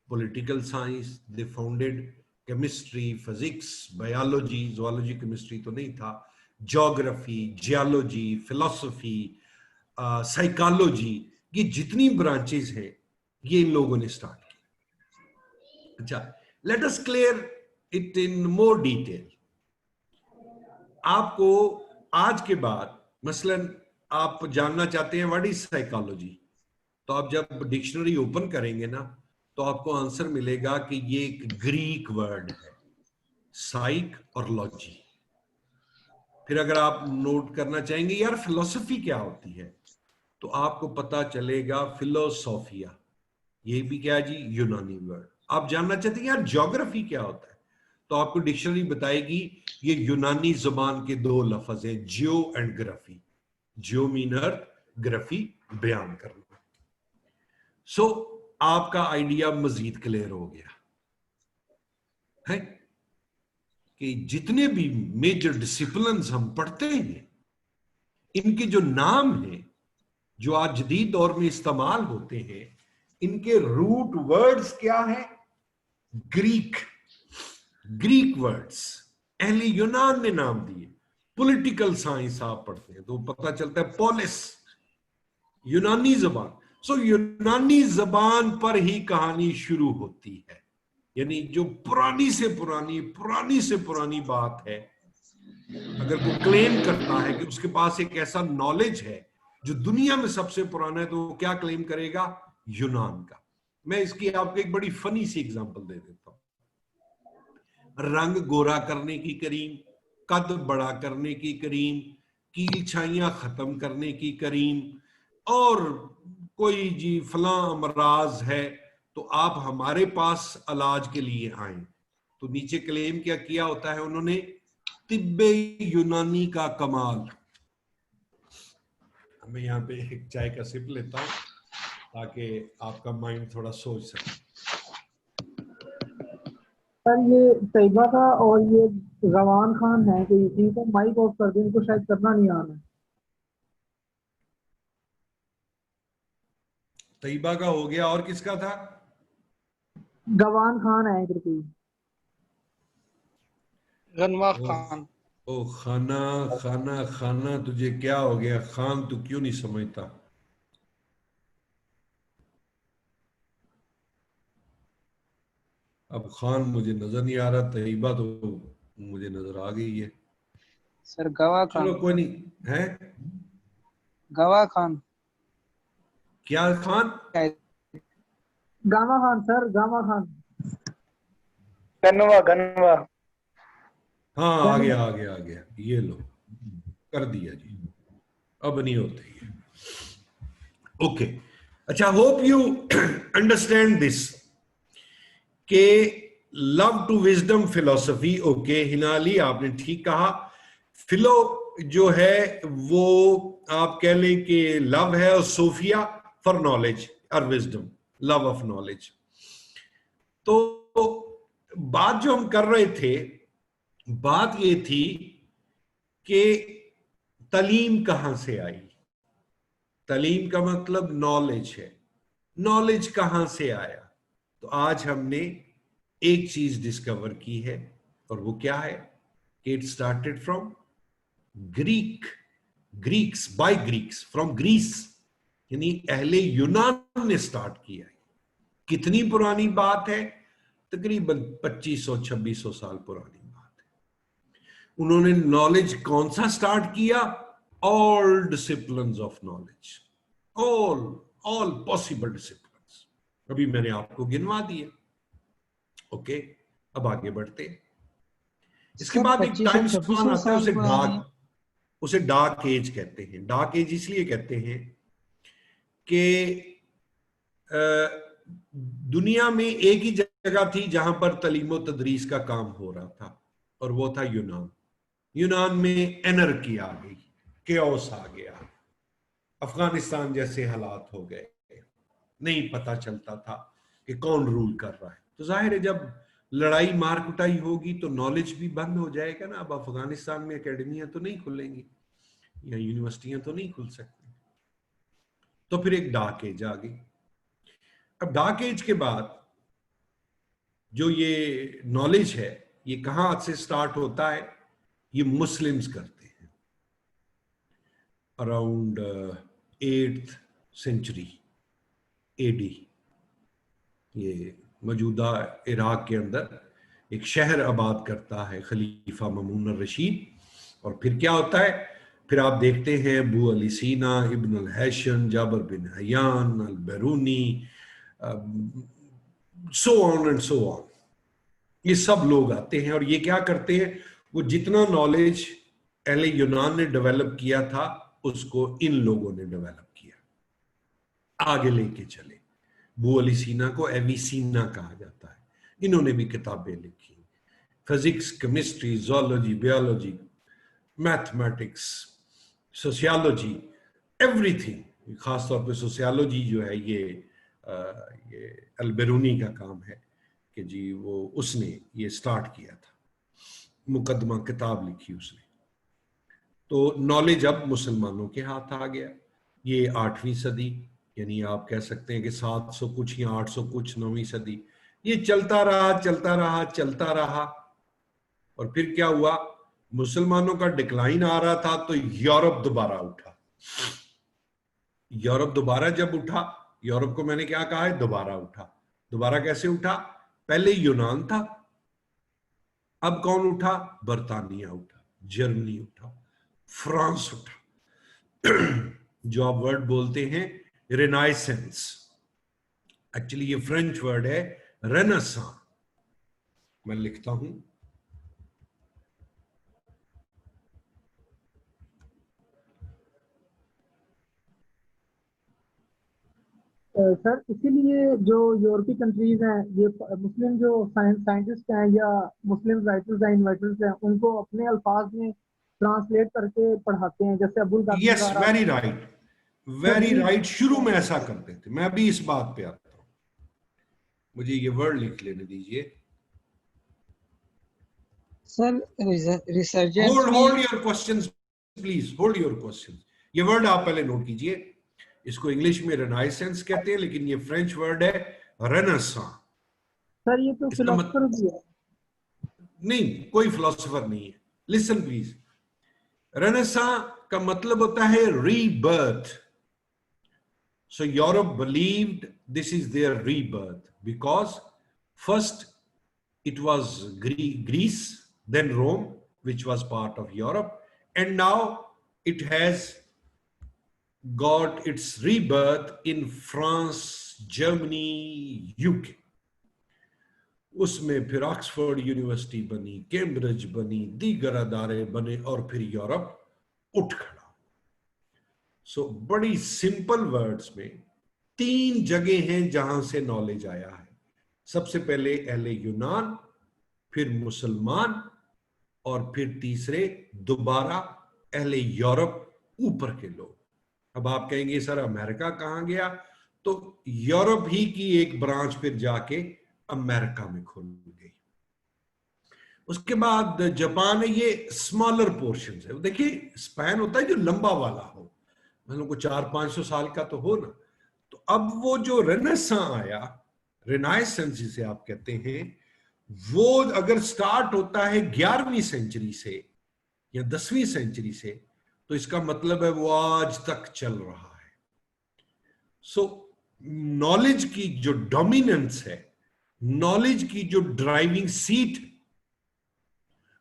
political science, they founded chemistry, physics, biology, zoology chemistry तो नहीं था, ज्योग्राफी, जियोलॉजी, फिलॉसफी, साइकोलॉजी, ये जितनी ब्रांचेस हैं ये इन लोगों ने स्टार्ट की. अच्छा let us clear it in more detail. आपको आज के बाद मसलन आप जानना चाहते हैं व्हाट इज साइकोलॉजी, तो आप जब डिक्शनरी ओपन करेंगे ना तो आपको आंसर मिलेगा कि ये एक ग्रीक वर्ड है, साइक और लॉजी. फिर अगर आप नोट करना चाहेंगे यार फिलोसफी क्या होती है, तो आपको पता चलेगा फिलोसोफिया, ये भी क्या है जी, यूनानी वर्ड. आप जानना चाहते हैं यार ज्योग्राफी क्या होता है, तो आपको डिक्शनरी बताएगी ये यूनानी जुबान के दो लफ्ज हैं, geo and graphy. Geo mean earth, graphy बयान करना. सो आपका आइडिया मजीद क्लियर हो गया है कि जितने भी मेजर डिसिप्लिन्स हम पढ़ते हैं इनके जो नाम हैं जो आज जदीद दौर में इस्तेमाल होते हैं, इनके रूट वर्ड्स क्या है, ग्रीक वर्ड्स. अहले यूनान ने नाम दिए. पॉलिटिकल साइंस आप पढ़ते हैं तो पता चलता है पोलिस, यूनानी जबान। सो यूनानी जबान पर ही कहानी शुरू होती है, यानी जो पुरानी से पुरानी बात है, अगर कोई क्लेम करता है कि उसके पास एक ऐसा नॉलेज है जो दुनिया में सबसे पुराना है, तो वो क्या क्लेम करेगा? यूनान का। मैं इसकी आपको एक बड़ी फनी सी एग्जांपल दे देता हूं। रंग गोरा करने की करीम, कद बड़ा करने की करीम, कील छाइयां खत्म करने की करीम, और कोई जी फलां अमराज है तो आप हमारे पास इलाज के लिए आए। तो नीचे क्लेम क्या किया होता है उन्होंने? तिब्बे यूनानी का कमाल। मैं यहाँ पे एक चाय का सिप लेता हूँ ताकि आपका माइंड थोड़ा सोच सके। सर ये तैयबा का और ये रवान खान है कि इनको माइक ऑफ कर दें, इनको शायद करना नहीं आना। तैयबा का हो गया, और किसका था? गवान खान है इधर कोई। गनवा खान। ओ खाना खाना खाना, तुझे क्या हो गया खान? तू क्यों नहीं समझता? अब खान मुझे नजर नहीं आ रहा, तैयबा तो मुझे नजर आ गई है। सर गवा खान। चलो कोई नहीं है। गवा खान। क्या Khan? Gamma Khan sir, gamma Khan. गनवा गनवा। हाँ आ गया, ये लो कर दिया जी, अब नहीं होते ये। ओके, अच्छा, होप यू अंडरस्टैंड दिस के love to wisdom philosophy. Okay हिनाली, आपने ठीक कहा। फिलो जो है वो आप कह लें कि लव है, और सोफिया फॉर नॉलेज और विजडम, लव ऑफ नॉलेज। तो बात जो हम कर रहे थे, बात ये थी कि तालीम कहां से आई। तालीम का मतलब नॉलेज है। नॉलेज कहां से आया? तो आज हमने एक चीज डिस्कवर की है, और वो क्या है? It started from Greeks, by Greeks, from Greece, यानी अहले यूनान ने स्टार्ट किया है। कितनी पुरानी बात है? तकरीबन 2500-2600 साल पुरानी बात है। उन्होंने नॉलेज कौन सा स्टार्ट किया? All disciplines of knowledge, all possible disciplines. अभी मैंने आपको गिनवा दिए। ओके, अब आगे बढ़ते हैं। इसके सर बाद एक टाइम स्पान 2500-2600 आता है, साल पुरानी। उसे डार्क एज कहते हैं। डार्क एज इसलिए कहते हैं कि दुनिया में एक ही जगह थी जहां पर तालीम और तदरीस का काम हो रहा था, और वो था यूनान। यूनान में एनर्की आ गई, केओस आ गया, अफगानिस्तान जैसे हालात हो गए, नहीं पता चलता था कि कौन रूल कर रहा है। तो जाहिर है जब लड़ाई मार कुटाई होगी तो नॉलेज भी बंद हो जाएगा ना। अब अफगानिस्तान में एकेडमियां तो नहीं खुलेंगी या यूनिवर्सिटियां तो नहीं खुल सकती। तो फिर एक डार्क एज आ गई। अब डार्क एज के बाद जो ये नॉलेज है, ये कहां से स्टार्ट होता है? ये मुस्लिम्स करते हैं अराउंड 8th सेंचुरी एडी। ये मौजूदा इराक के अंदर एक शहर आबाद करता है खलीफा मामून रशीद। और फिर क्या होता है? फिर आप देखते हैं अबू अली सीना, इब्न अल हैशन, जाबर बिन Hayyan, al Biruni, so on and so on. ये सब लोग आते हैं और ये क्या करते हैं? वो जितना नॉलेज पहले यूनान ने डेवलप किया था उसको इन लोगों ने डेवलप किया, आगे लेके चले। अबू अली सीना को एविसीना कहा जाता है। इन्होंने भी किताबें लिखी, physics, chemistry, zoology, biology, mathematics, sociology, everything. खासतौर पे सोशियोलॉजी जो है ये अल-बेरूनी का काम है कि जी वो उसने ये स्टार्ट किया था, मुकदमा किताब लिखी उसने। तो नॉलेज अब मुसलमानों के हाथ आ गया। ये 8वीं सदी, यानी आप कह सकते हैं कि 700 कुछ या 800 कुछ 9वीं सदी, ये चलता रहा। और फिर क्या हुआ? मुसलमानों का डिक्लाइन आ रहा था तो यूरोप दोबारा उठा। यूरोप दोबारा जब उठा, यूरोप को मैंने क्या कहा है, दोबारा उठा। दोबारा कैसे उठा? पहले यूनान था, अब कौन उठा? बर्तानिया उठा, जर्मनी उठा, फ्रांस उठा। जो आप वर्ड बोलते हैं रेनाइसेंस, एक्चुअली ये फ्रेंच वर्ड है रेनेसां। मैं लिखता हूं, सर इसीलिए जो यूरोपीय कंट्रीज हैं, ये मुस्लिम जो साइंटिस्ट हैं या मुस्लिम राइटर्स हैं, इन्वाइटर्स हैं, उनको अपने अल्फाज में ट्रांसलेट करके पढ़ाते हैं, जैसे Abul Qasim yes, Zahra. Very right, very right. शुरू में ऐसा करते थे, मैं अभी इस बात पे आता हूं, मुझे ये वर्ड लिख लेने दीजिए। सर रिसर्जेंस होल्ड भी your questions please, hold your questions. ये वर्ड आप पहले नोट कीजिए, इसको इंग्लिश में रेनाइसेंस कहते हैं, लेकिन ये फ्रेंच वर्ड है रेनेसां। सर ये तो इसका फिलोसफर भी है। नहीं, कोई फिलोसोफर नहीं है। लिसन प्लीज, रेनेसां का मतलब होता है rebirth. So Europe believed this is their rebirth because first it was Greece, then Rome, which was part of Europe, and now it has got its rebirth in France, Germany, UK. उसमें फिर Oxford university बनी, Cambridge बनी, दीगर अदारे बने और फिर Europe उठ खड़ा। सो बड़ी सिंपल वर्ड्स में 3 जगह हैं जहां से नॉलेज आया है। सबसे पहले अहले यूनान, फिर मुसलमान, और फिर तीसरे दोबारा अहले यूरोप, ऊपर के लोग। अब आप कहेंगे सर अमेरिका कहां गया? तो यूरोप ही की एक ब्रांच फिर जाके अमेरिका में खुल गई। उसके बाद जापान है, ये स्मॉलर पोर्शन है। देखिए स्पैन होता है जो लंबा वाला हो, मतलब को 400-500 साल का तो हो ना। तो अब वो जो रेनेसां आया, रेनाइसेंस जिसे आप कहते हैं, वो अगर स्टार्ट होता है 11वीं सेंचुरी से या 10वीं सेंचुरी से, तो इसका मतलब है वो आज तक चल रहा है। सो नॉलेज की जो डोमिनेंस है, नॉलेज की जो ड्राइविंग सीट,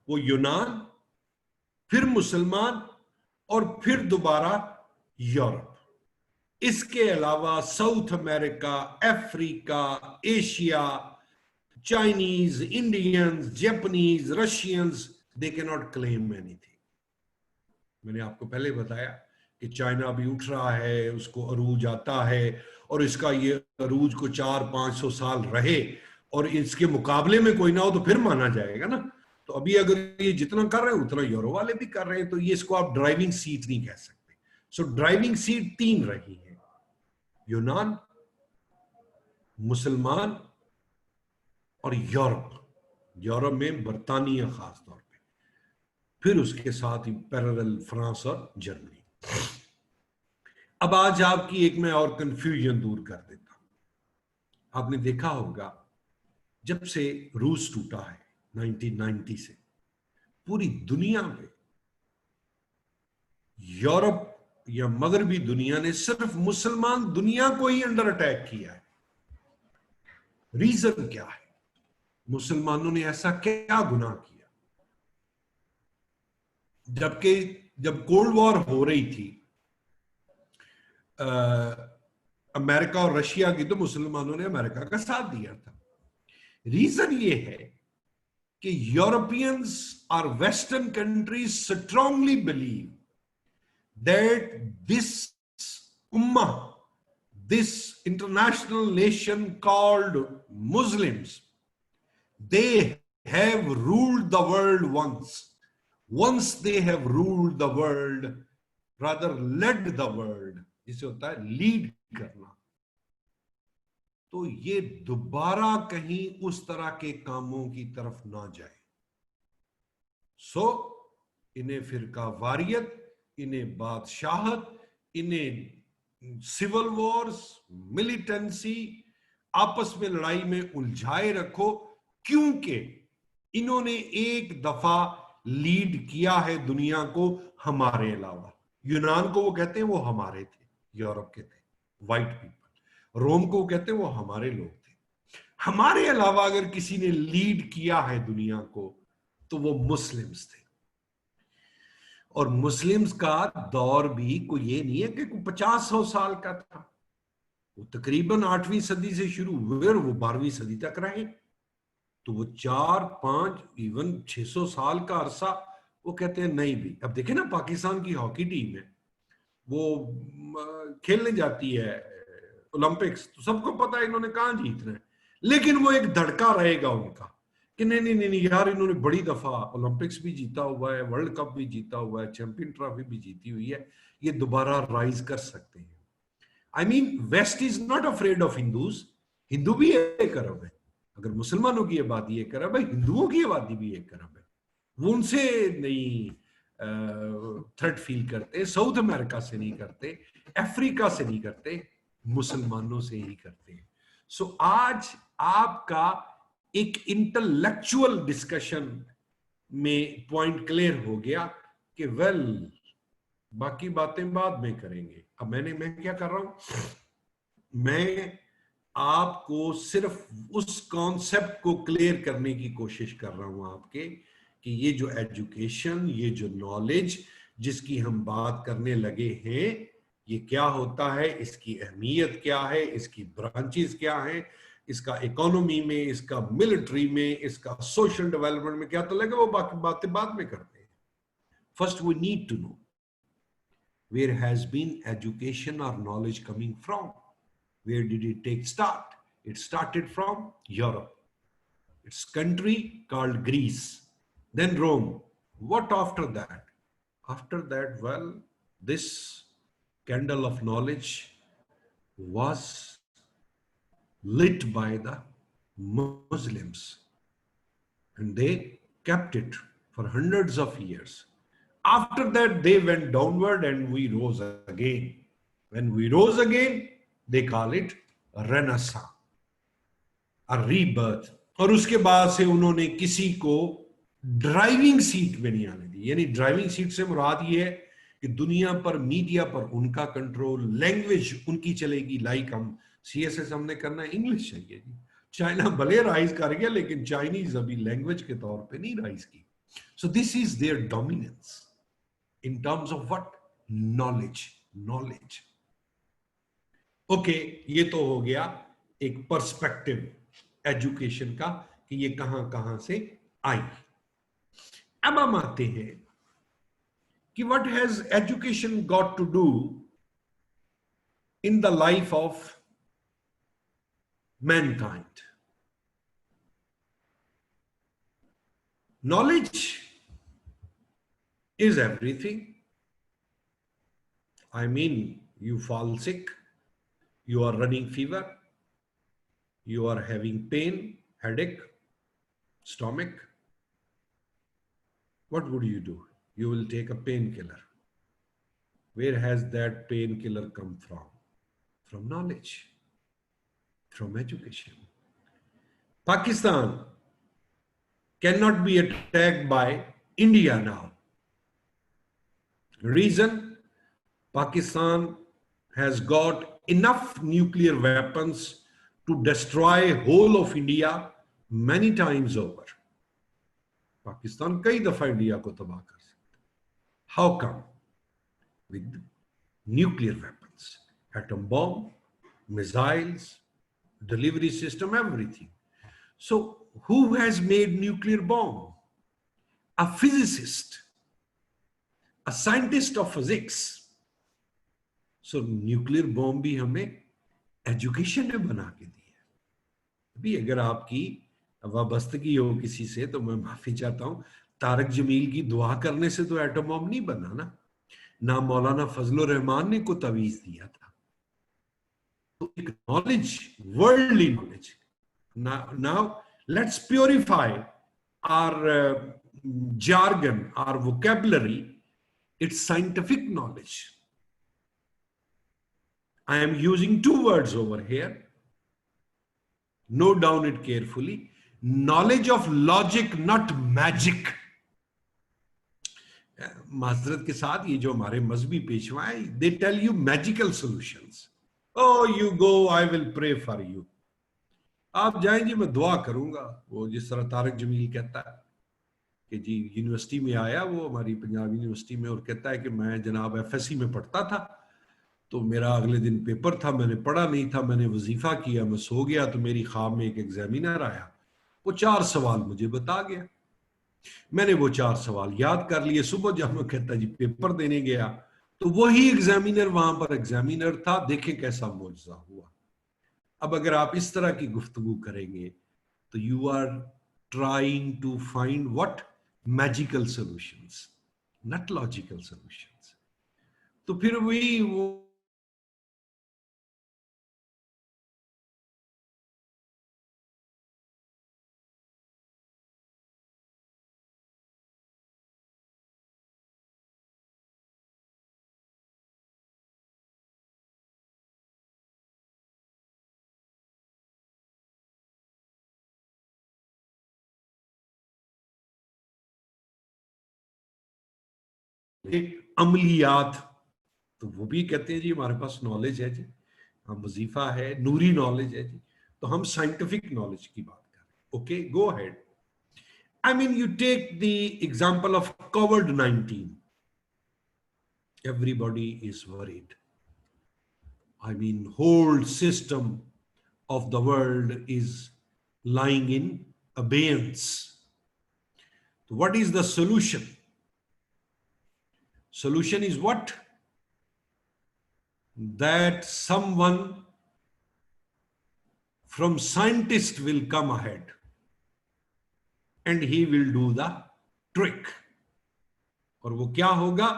वो यूनान, फिर मुसलमान, और फिर दोबारा यूरोप। इसके अलावा south America, Africa, Asia, Chinese, Indians, Japanese, Russians, they can not claim anything. मैंने आपको पहले बताया कि चाइना भी उठ रहा है, उसको अरूज आता है, और इसका ये अरूज को 400-500 साल रहे और इसके मुकाबले में कोई ना हो तो फिर माना जाएगा ना। तो अभी अगर ये जितना कर रहे हैं उतना यूरो वाले भी कर रहे हैं, तो ये इसको आप ड्राइविंग सीट नहीं कह सकते। सो ड्राइविंग सीट 3 रही है, यूनान, मुसलमान और यूरोप। यूरोप में बर्तानिया खास तौर पे, फिर उसके साथ ही पैरेलल फ्रांस और जर्मनी। अब आज आपकी एक मैं और कंफ्यूजन दूर कर देता हूं। आपने देखा होगा जब से रूस टूटा है 1990 से, पूरी दुनिया में यूरोप या मगरबी दुनिया ने सिर्फ मुसलमान दुनिया को ही अंडर अटैक किया है। रीजन क्या है? मुसलमानों ने ऐसा क्या गुनाह किया? जबकि जब कोल्ड वॉर हो रही थी अमेरिका और रशिया की, तो मुसलमानों ने अमेरिका का साथ दिया था। रीजन ये है कि यूरोपियंस और western countries strongly believe that this ummah, this international nation called Muslims, they have ruled the world once. Once they have ruled the world, rather led the world, जिसे होता है लीड करना, तो ये दोबारा कहीं उस तरह के कामों की तरफ ना जाए। सो इन्हें फिरका वारियत, इन्हें बादशाहत, इन्हें सिविल वॉर्स, मिलिटेंसी, आपस में लड़ाई में उलझाए रखो, क्योंकि इन्होंने एक दफा लीड किया है दुनिया को हमारे अलावा? यूनान को वो कहते हैं वो हमारे थे, यूरोप के थे, वाइट पीपल। रोम को वो कहते हैं वो हमारे लोग थे। हमारे अलावा अगर किसी ने लीड किया है दुनिया को तो वो मुस्लिम्स थे। और मुस्लिम्स का दौर भी कोई ये नहीं है कि 50-100 साल का था। वो तकरीबन 8वीं सदी से शुरू हुए और वो 12वीं सदी तक रहे। तो वो 4-5 इवन 600 साल का अरसा वो कहते हैं नहीं भी। अब देखें ना, पाकिस्तान की हॉकी टीम है, वो खेलने जाती है ओलंपिक्स, तो सबको पता है इन्होंने कहां जीतना है, लेकिन वो एक धड़का रहेगा उनका कि नहीं नहीं नहीं यार, इन्होंने बड़ी दफा ओलंपिक्स भी जीता हुआ है, वर्ल्ड कप भी जीता हुआ है, चैंपियन ट्रॉफी भी जीती हुई है, ये दोबारा राइज कर सकते हैं। I mean West is not afraid of Hindus. Hindu भी एक अरब है, अगर मुसलमानों की आबादी एक अरब है, हिंदुओं की आबादी भी एक अरब है। वो उनसे नहीं थ्रेट फील करते, साउथ अमेरिका से नहीं करते, अफ्रीका से नहीं करते, मुसलमानों से ही करते हैं। सो आज आपका एक इंटेलेक्चुअल डिस्कशन में पॉइंट क्लियर हो गया कि वेल बाकी बातें बाद में करेंगे। अब मैं क्या कर रहा हूं, मैं आपको सिर्फ उस कॉन्सेप्ट को क्लियर करने की कोशिश कर रहा हूं आपके, कि ये जो एजुकेशन, ये जो नॉलेज जिसकी हम बात करने लगे हैं, ये क्या होता है, इसकी अहमियत क्या है, इसकी ब्रांचेस क्या हैं, इसका इकोनॉमी में, इसका मिलिट्री में, इसका सोशल डेवलपमेंट में क्या तो लगे, वो बाकी बातें बाद में करते हैं। First we need to know where has been education or knowledge coming from? Where did it take start? It started from Europe. Its country called Greece, then Rome. What after that? After that, well, this candle of knowledge was lit by the Muslims, and they kept it for hundreds of years. After that, they went downward and we rose again. When we rose again, they call it Renaissance, a rebirth. और उसके बाद से उन्होंने किसी को driving seat में नहीं आने दी। यानी ड्राइविंग सीट से मुराद ये है कि दुनिया पर, मीडिया पर उनका कंट्रोल, लैंग्वेज उनकी चलेगी। लाइक हम CSS हमने करना है, इंग्लिश चाहिए जी। चाइना भले राइज कर गया, लेकिन चाइनीज अभी लैंग्वेज के तौर पे नहीं राइज की। So this is there dominance in terms of what? Knowledge. Okay, ये तो हो गया एक पर्सपेक्टिव एजुकेशन का कि ये कहां कहां से आई। अब हम आते हैं कि what has education got to do in the life of mankind? Knowledge is everything. I mean, you fall sick, you are running fever, you are having pain, headache, stomach. What would you do? You will take a painkiller. Where has that painkiller come from? From knowledge, from education. Pakistan cannot be attacked by India now. Reason? Pakistan has got enough nuclear weapons to destroy whole of India many times over. Pakistan कई दफा India को तबाह कर सकता है। How come? With nuclear weapons, atom bomb, missiles, delivery system, everything. So who has made nuclear bomb? A physicist, a scientist of physics. So nuclear bomb भी हमें education ने बना के दी है। अभी अगर आपकी वाबस्तगी हो किसी से तो मैं माफी चाहता हूं, तारक जमील की दुआ करने से तो एटम बॉम्ब नहीं बना ना मौलाना फजलुर रहमान ने को तवीज दिया था। तो एक knowledge, worldly knowledge. Now let's purify our jargon, our vocabulary, it's scientific knowledge. I am using two words over here. Note down it carefully. Knowledge of logic, not magic. माजरत के साथ ये जो हमारे मजहबी पेशवा है, they tell you magical solutions, oh you go I will pray for you, आप जाएं जी मैं दुआ करूंगा। वो जिस तरह तारक जमील कहता है कि जी यूनिवर्सिटी में आया वो हमारी पंजाब यूनिवर्सिटी में, और कहता है कि मैं जनाब एफएससी में पढ़ता था, तो मेरा अगले दिन पेपर था, मैंने पढ़ा नहीं था, मैंने वजीफा किया, मैं सो गया, तो मेरी ख्वाब में एक एग्जामिनर आया, वो 4 सवाल मुझे बता गया, मैंने वो 4 सवाल याद कर लिए। सुबह जब मैं कहता जी पेपर देने गया तो वही एग्जामिनर वहां पर एग्जामिनर था, देखें कैसा मौजज़ा हुआ। अब अगर आप इस तरह की गुफ्तगू करेंगे तो you are trying to find what, magical solutions, not logical solutions. तो फिर वही वो अमलियात, तो वो भी कहते हैं जी हमारे पास नॉलेज है जी, हम वजीफा है, नूरी नॉलेज है जी, तो हम साइंटिफिक नॉलेज की बात कर रहे हैं। Okay, go ahead. I mean, you take the example of COVID-19. Everybody is worried. I mean, whole system of the world is lying in abeyance. So what is the solution? Solution is what? That someone from scientist will come ahead and he will do the trick. और वो क्या होगा?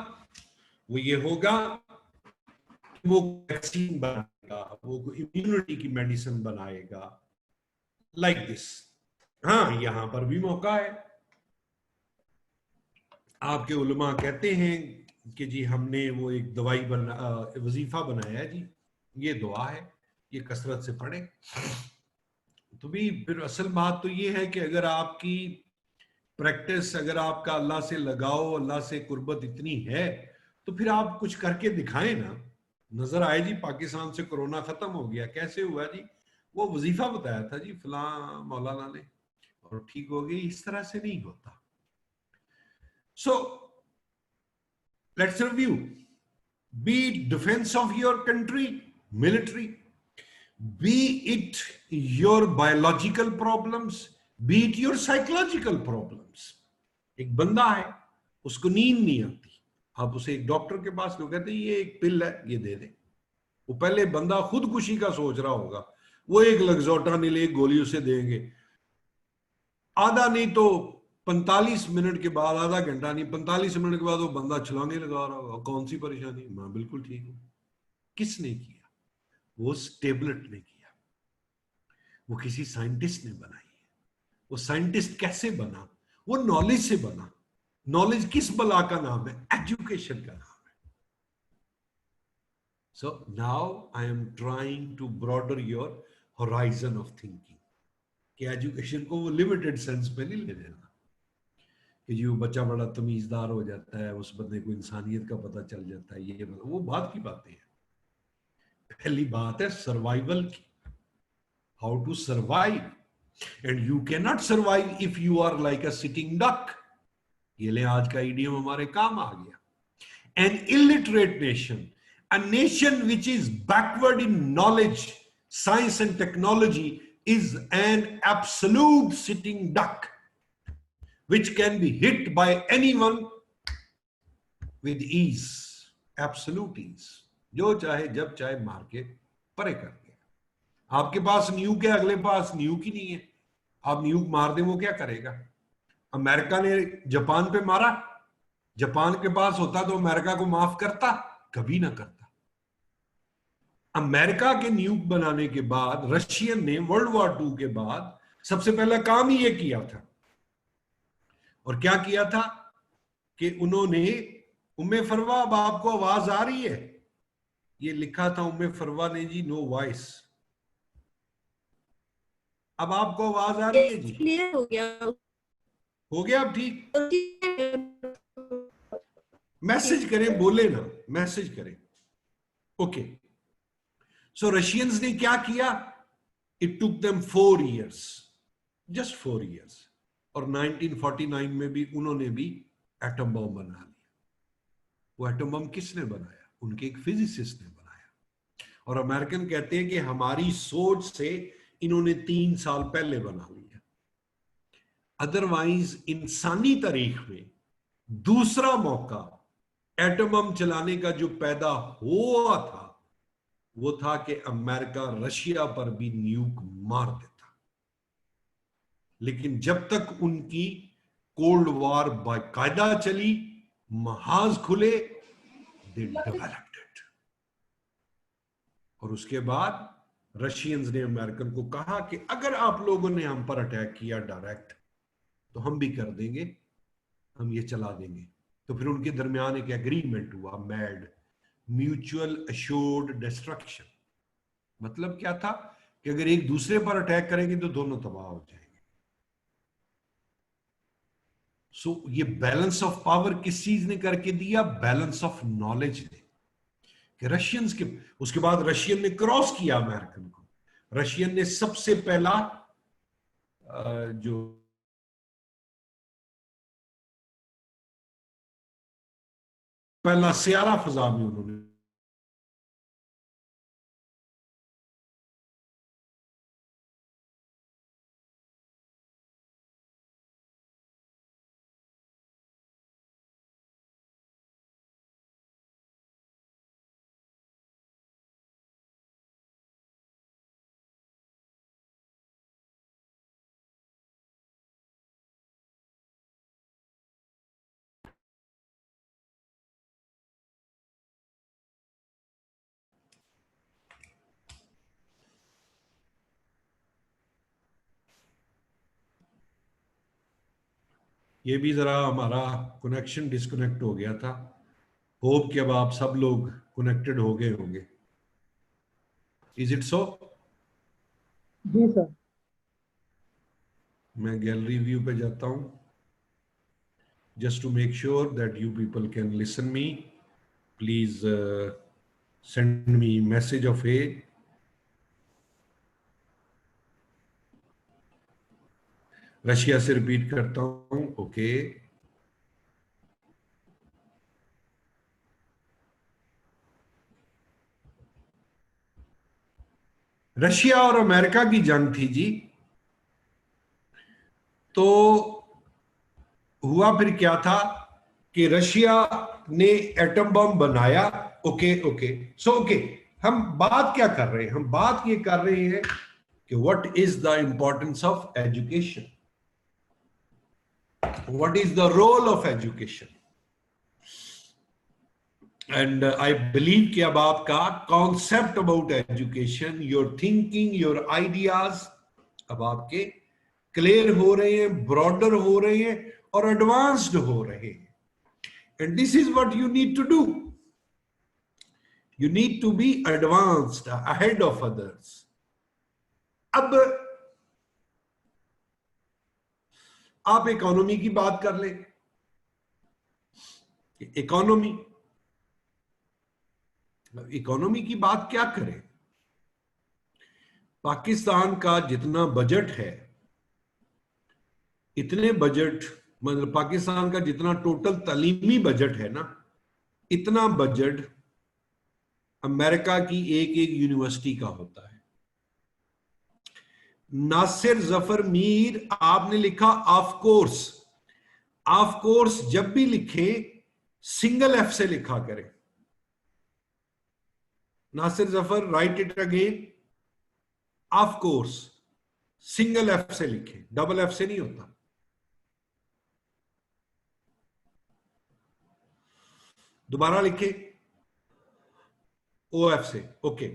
वो ये होगा, वो vaccine बनाएगा, वो इम्यूनिटी की मेडिसिन बनाएगा, लाइक दिस। हाँ, यहां पर भी मौका है। आपके उलमा कहते हैं कि जी हमने वो एक दवाई वजीफा बनाया है जी, ये दुआ है, ये कसरत से पढ़े। तो भी फिर असल बात तो ये है कि अगर आपकी प्रैक्टिस, अगर आपका अल्लाह से लगाओ, अल्लाह से कुर्बत इतनी है, तो फिर आप कुछ करके दिखाएं ना। नजर आए जी पाकिस्तान से कोरोना खत्म हो गया, कैसे हुआ जी? वो वजीफा बताया था जी फलां मौलाना ने और ठीक हो गई। इस तरह से नहीं होता। So let's review. Be defence of your country, military, be it your biological problems, be it your psychological problems. एक बंदा है, उसको नींद नहीं आती, आप उसे एक डॉक्टर के पास लो, कहते हैं ये एक पिल है, ये दे दे। वो पहले बंदा खुदकुशी का सोच रहा होगा, वो एक लग्जोटानिल एक गोली उसे देंगे, आधा नहीं तो 45 मिनट के बाद, आधा घंटा नहीं 45 मिनट के बाद वो बंदा छलांगे लगा रहा होगा, कौन सी परेशानी, मैं बिल्कुल ठीक हूं। किसने किया? वो टेबलेट ने किया, वो किसी साइंटिस्ट ने बनाई है। वो साइंटिस्ट कैसे बना? वो नॉलेज से बना। नॉलेज किस बला का नाम है? एजुकेशन का नाम है। So now I am trying to broader your horizon of thinking, कि एजुकेशन को वो लिमिटेड सेंस में नहीं ले लेना कि जो बच्चा बड़ा तमीजदार हो जाता है, उस बंदे को इंसानियत का पता चल जाता है, ये वो बात की बातें हैं। पहली बात है सर्वाइवल की, how to survive, and you cannot survive if you are like a sitting duck. ये ले आज का idiom हमारे काम आ गया। An illiterate nation, a nation which is backward in knowledge, science and technology, is an absolute sitting duck which can be hit by anyone with ease, absolute ease, जो चाहे जब चाहे मार के परे कर। आपके पास न्यूक है, अगले पास न्यूक ही नहीं है, आप न्यूक मार दें वो क्या करेगा? अमेरिका ने जापान पे मारा, जापान के पास होता तो अमेरिका को माफ करता? कभी ना करता। अमेरिका के न्यूक बनाने के बाद रशियन ने वर्ल्ड वॉर 2 के बाद सबसे पहला काम ही ये किया था, और क्या किया था कि उन्होंने उम्मे फरवा, अब आपको आवाज आ रही है? ये लिखा था उम्मे फरवा ने जी, नो वॉइस। अब आपको आवाज आ रही है जी? क्लियर हो गया? हो गया अब ठीक? मैसेज करें, बोले ना, मैसेज करें। ओके, सो रशियंस ने क्या किया? It took them 4 years, just 4 years, और 1949 में भी उन्होंने भी एटम बम बना लिया। वो एटम बम किसने बनाया? उनके एक फिजिसिस्ट ने बनाया, और अमेरिकन कहते हैं कि हमारी सोच से इन्होंने 3 साल पहले बना लिया। अदरवाइज इंसानी तारीख में दूसरा मौका एटम बम चलाने का जो पैदा हुआ था वो था कि अमेरिका रशिया पर भी न्यूक मार देता। लेकिन जब तक उनकी कोल्ड वॉर बाकायदा चली, महाज खुले, दे डेवलप्ड इट। और उसके बाद रशियंस ने अमेरिकन को कहा कि अगर आप लोगों ने हम पर अटैक किया डायरेक्ट तो हम भी कर देंगे, हम ये चला देंगे। तो फिर उनके दरमियान एक एग्रीमेंट हुआ, मैड, म्यूचुअल अश्योर्ड डिस्ट्रक्शन। मतलब क्या था कि अगर एक दूसरे पर अटैक करेंगे तो दोनों तबाह हो जाएंगे। सो ये बैलेंस ऑफ पावर किस चीज ने करके दिया? बैलेंस ऑफ नॉलेज ने। कि रशियंस के, उसके बाद रशियन ने क्रॉस किया अमेरिकन को। रशियन ने सबसे पहला जो पहला सियारा फजा में उन्होंने ये भी जरा हमारा कनेक्शन डिस्कनेक्ट हो गया था। होप कि अब आप सब लोग कनेक्टेड हो गए होंगे। Is it so? जी सर। मैं गैलरी व्यू पे जाता हूं just to make sure that you people can listen me. Please send me message of a Russia से रिपीट करता हूं। ओके, रशिया और अमेरिका की जंग थी जी। तो हुआ फिर क्या था कि रशिया ने एटम बम बनाया। ओके ओके, सो ओके, हम बात क्या कर रहे हैं? हम बात ये कर रहे हैं कि what is the importance of education, what is the role of education. And I believe कि अब आपका concept about education, your thinking, your ideas अब आपके क्लियर हो रहे हैं, ब्रॉडर हो रहे हैं और एडवांस्ड हो रहे हैं। And this is what you need to do. You need to be advanced ahead of others. अब आप इकोनॉमी की बात कर लें। इकोनॉमी की बात क्या करें? पाकिस्तान का जितना बजट है, इतने बजट, मतलब पाकिस्तान का जितना टोटल तालीमी बजट है ना, इतना बजट अमेरिका की एक एक यूनिवर्सिटी का होता है। नासिर जफर मीर, आपने लिखा ऑफ कोर्स। ऑफ कोर्स जब भी लिखे सिंगल एफ से लिखा करें। Nasir Zafar, write it again. Of course single F से लिखे, डबल एफ से नहीं होता। दोबारा लिखे, ओ एफ से। ओके,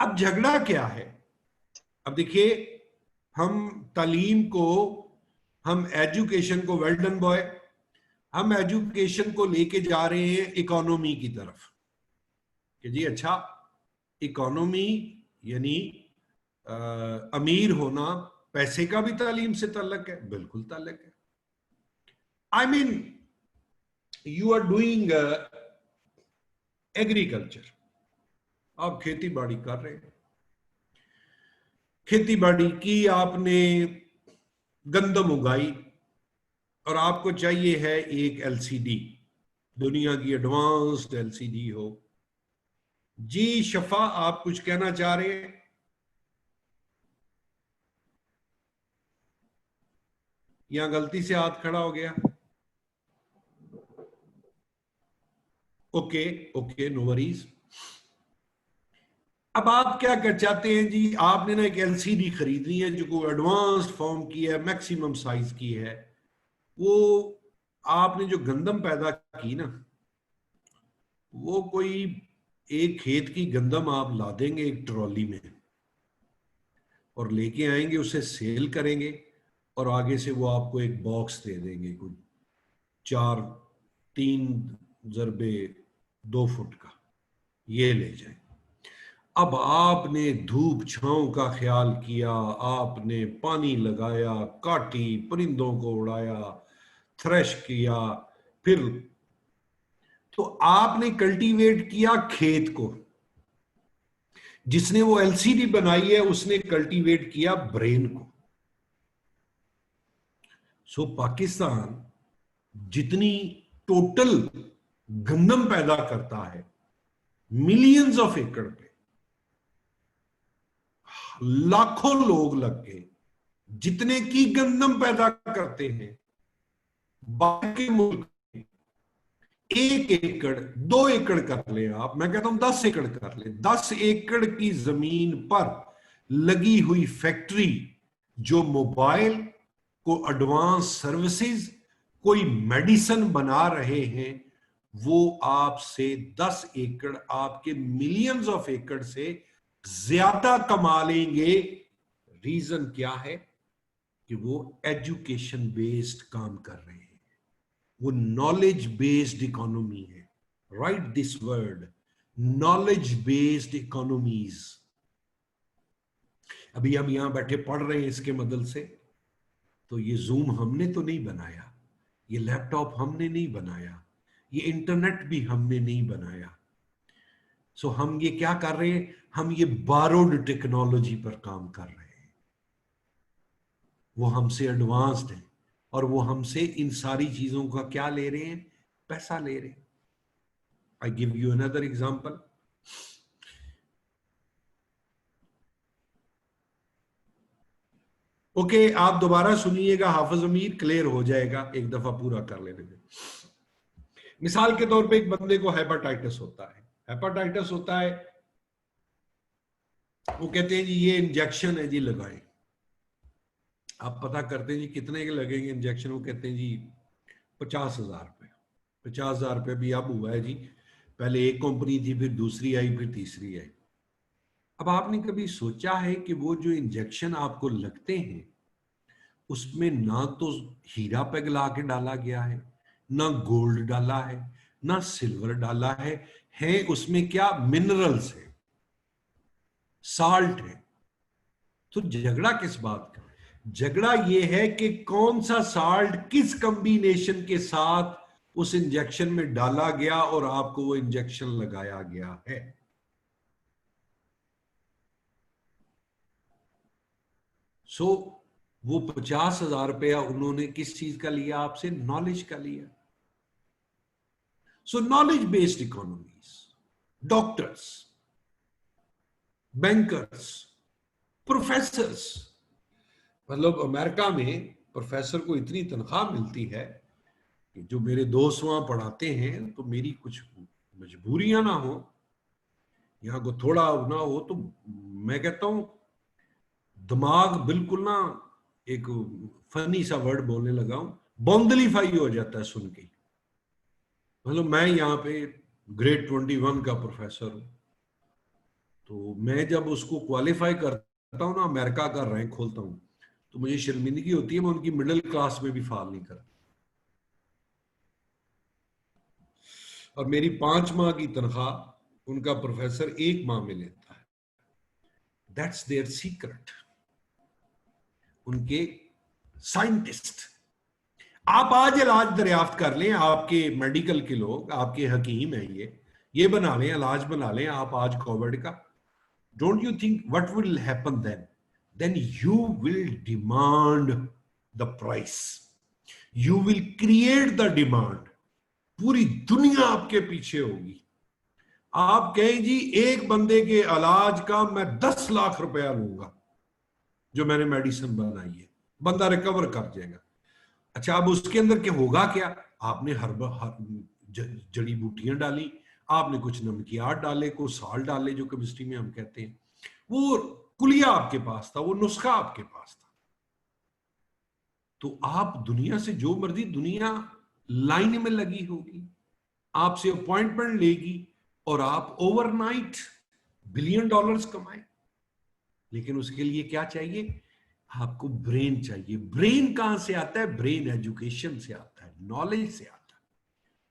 अब झगड़ा क्या है? अब देखिए, हम तालीम को, हम एजुकेशन को, वेल डन बॉय, हम एजुकेशन को लेके जा रहे हैं इकोनॉमी की तरफ कि जी अच्छा, इकोनॉमी यानी अमीर होना, पैसे का भी तालीम से ताल्लुक है। बिल्कुल ताल्लुक है। I mean you are doing agriculture, आप खेती बाड़ी कर रहे हैं, खेती बाड़ी की, आपने गंदम उगाई और आपको चाहिए है एक एलसीडी, दुनिया की एडवांस्ड एलसीडी हो। जी शफा, आप कुछ कहना चाह रहे हैं? यहां गलती से हाथ खड़ा हो गया। Okay okay, no worries. अब आप क्या कर चाहते हैं जी, आपने ना एक एलसीडी खरीदनी है जो कोई एडवांस्ड फॉर्म की है, मैक्सिमम साइज की है। वो आपने जो गंदम पैदा की ना, वो कोई एक खेत की गंदम आप ला देंगे एक ट्रॉली में और लेके आएंगे, उसे सेल करेंगे और आगे से वो आपको एक बॉक्स दे देंगे, कुछ 3 × 2 फुट का, ये ले जाए। अब आपने धूप छांव का ख्याल किया, आपने पानी लगाया, काटी, परिंदों को उड़ाया, थ्रेश किया, फिर तो आपने कल्टीवेट किया खेत को। जिसने वो एलसीडी बनाई है उसने कल्टीवेट किया ब्रेन को। सो पाकिस्तान जितनी टोटल गंदम पैदा करता है मिलियंस ऑफ एकड़ पे, लाखों लोग लग के जितने की गंदम पैदा करते हैं, बाकी मुल्क 1 एकड़ 2 एकड़ कर ले आप, मैं कहता हूं 10 एकड़ कर ले, 10 एकड़ की जमीन पर लगी हुई फैक्ट्री जो मोबाइल को एडवांस सर्विसेज, कोई मेडिसिन बना रहे हैं, वो आपसे 10 एकड़, आपके मिलियंस ऑफ एकड़ से ज्यादा कमा लेंगे। रीजन क्या है? कि वो एजुकेशन बेस्ड काम कर रहे हैं, वो नॉलेज बेस्ड इकोनॉमी है। Right this word, knowledge based economies. अभी हम यहां बैठे पढ़ रहे हैं इसके मदद से, तो ये जूम हमने तो नहीं बनाया, ये लैपटॉप हमने नहीं बनाया, ये इंटरनेट भी हमने नहीं बनाया। सो हम ये क्या कर रहे हैं? हम ये बारोड टेक्नोलॉजी पर काम कर रहे हैं। वो हमसे एडवांस्ड है और वो हमसे इन सारी चीजों का क्या ले रहे हैं? पैसा ले रहे हैं। I give you another example. Okay, आप दोबारा सुनिएगा, हाफिज अमीर, क्लियर हो जाएगा एक दफा पूरा कर लेने में। मिसाल के तौर पे एक बंदे को हेपेटाइटिस होता है, हेपेटाइटिस होता है, वो कहते हैं जी ये इंजेक्शन है जी, लगाएं। आप पता करते हैं जी कितने के लगेंगे इंजेक्शन, वो कहते हैं जी 50,000 रुपये। 50,000 रुपये भी अब हुआ है जी, पहले एक कंपनी थी, फिर दूसरी आई, फिर तीसरी आई। अब आपने कभी सोचा है कि वो जो इंजेक्शन आपको लगते हैं उसमें ना तो हीरा पिघला के डाला गया है, ना गोल्ड डाला है, ना सिल्वर डाला है उसमें क्या? मिनरल्स है, साल्ट है। तो झगड़ा किस बात का? झगड़ा यह है कि कौन सा साल्ट किस कॉम्बिनेशन के साथ उस इंजेक्शन में डाला गया और आपको वो इंजेक्शन लगाया गया है। सो वो 50,000 रुपया उन्होंने किस चीज का लिया आपसे? नॉलेज का लिया। सो knowledge based economies, doctors, bankers, professors, मतलब अमेरिका में प्रोफेसर को इतनी तनख्वाह मिलती है कि जो मेरे दोस्त वहां पढ़ाते हैं, तो मेरी कुछ मजबूरियां ना हो, यहाँ को थोड़ा ना हो, तो मैं कहता हूं दिमाग बिल्कुल ना, एक फनी सा वर्ड बोलने लगा हूं, बौंदलीफाई हो जाता है सुन के। मतलब मैं यहाँ पे ग्रेड 21 का प्रोफेसर हूं, तो मैं जब उसको क्वालिफाई करता हूं ना, अमेरिका का रैंक खोलता हूं, तो मुझे शर्मिंदगी होती है, मैं उनकी मिडिल क्लास में भी फाल नहीं करता। और मेरी 5 माह की तनख्वाह उनका प्रोफेसर 1 माह में लेता है। That's their secret. उनके साइंटिस्ट। आप आज इलाज दरियाफ्त कर लें, आपके मेडिकल के लोग, आपके हकीम हैं, ये बना लें, इलाज बना लें आप आज कोविड का। Don't you think what will happen then you will demand the price, you will create the demand, पूरी दुनिया आपके पीछे होगी। आप कहें जी एक बंदे के इलाज का मैं 10 लाख रुपया लूंगा, जो मैंने मेडिसिन बनाई है, बंदा रिकवर कर जाएगा। अच्छा, अब उसके अंदर क्या होगा? क्या आपने जड़ी बूटियां डाली, आपने कुछ नमकियात डाले, कुछ साल्ट डाले, जो केमिस्ट्री में हम कहते हैं, वो कुलिया आपके पास था, वो नुस्खा आपके पास था। तो आप दुनिया से जो मर्जी, दुनिया लाइन में लगी होगी, आपसे अपॉइंटमेंट लेगी और आप ओवरनाइट बिलियन डॉलर्स कमाए। लेकिन उसके लिए क्या चाहिए? आपको ब्रेन चाहिए। ब्रेन कहां से आता है? ब्रेन एजुकेशन से आता है, नॉलेज से आता है।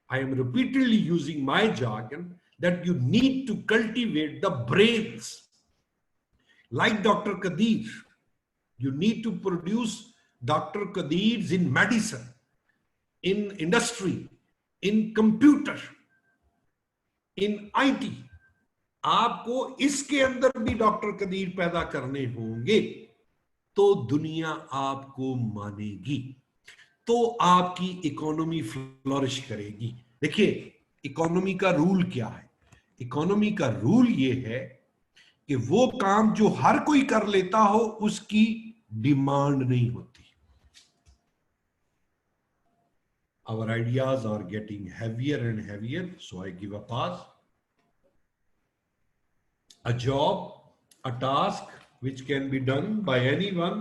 I am repeatedly using my jargon that you need to cultivate the brains. Like Dr. Kadir, you need to produce Dr. Kadirs in medicine, in industry, in computer, in IT. आपको इसके अंदर भी doctor Qadeer पैदा करने होंगे, तो दुनिया आपको मानेगी, तो आपकी इकोनॉमी फ्लोरिश करेगी। देखिए, इकोनॉमी का रूल क्या है? इकोनॉमी का रूल ये है कि वो काम जो हर कोई कर लेता हो, उसकी डिमांड नहीं होती। Our ideas are getting heavier and heavier, so I give a pause. A job, a task which can be done by anyone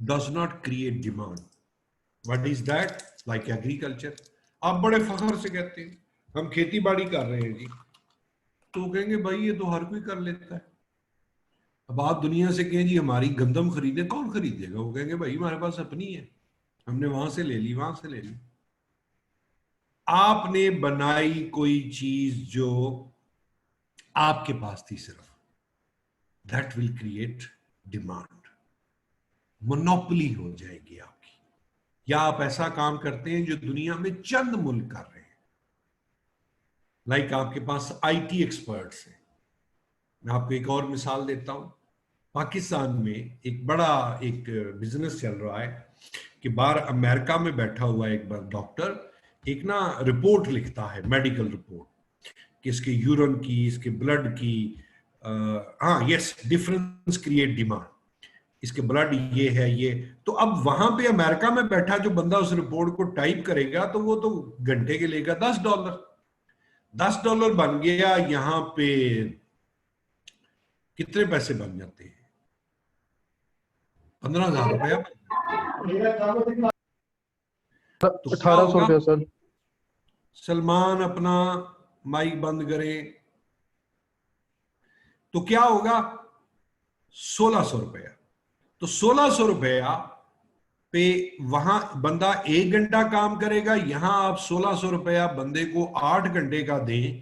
does not create demand. What is that? Like agriculture. आप बड़े फख्र से कहते हैं हम खेती बाड़ी कर रहे हैं जी, तो कहेंगे भाई ये तो हर कोई कर लेता है। अब आप दुनिया से कहें जी हमारी गंदम खरीदे, कौन खरीदेगा? वो कहेंगे भाई हमारे पास अपनी है, हमने वहां से ले ली, वहां से ले ली। आपने बनाई कोई चीज जो आपके पास थी सिर्फ, that will create demand, monopoly हो जाएगी आपकी। या आप ऐसा काम करते हैं जो दुनिया में चंद मुल्क कर रहे हैं, लाइक आपके पास आईटी एक्सपर्ट्स हैं। मैं आपको एक और मिसाल देता हूं। पाकिस्तान में एक बड़ा एक बिजनेस चल रहा है कि बाहर अमेरिका में बैठा हुआ एक बार डॉक्टर एक ना रिपोर्ट लिखता है, मेडिकल रिपोर्ट, कि इसके यूरिन की, इसके ब्लड की, डिफरेंस क्रिएट डिमांड, इसके ब्लड ये है ये। तो अब वहां पे अमेरिका में बैठा जो बंदा उस रिपोर्ट को टाइप करेगा, तो वो तो घंटे के लेगा $10। $10 बन गया, यहां पे कितने पैसे बन जाते हैं? 15,000 रुपया। तो 1800 रुपया सर। सलमान अपना माइक बंद करें तो क्या होगा? 1600 रुपया। तो 1600 रुपया पे वहां बंदा 1 घंटा काम करेगा, यहां आप 1600 रुपया बंदे को 8 घंटे का दें,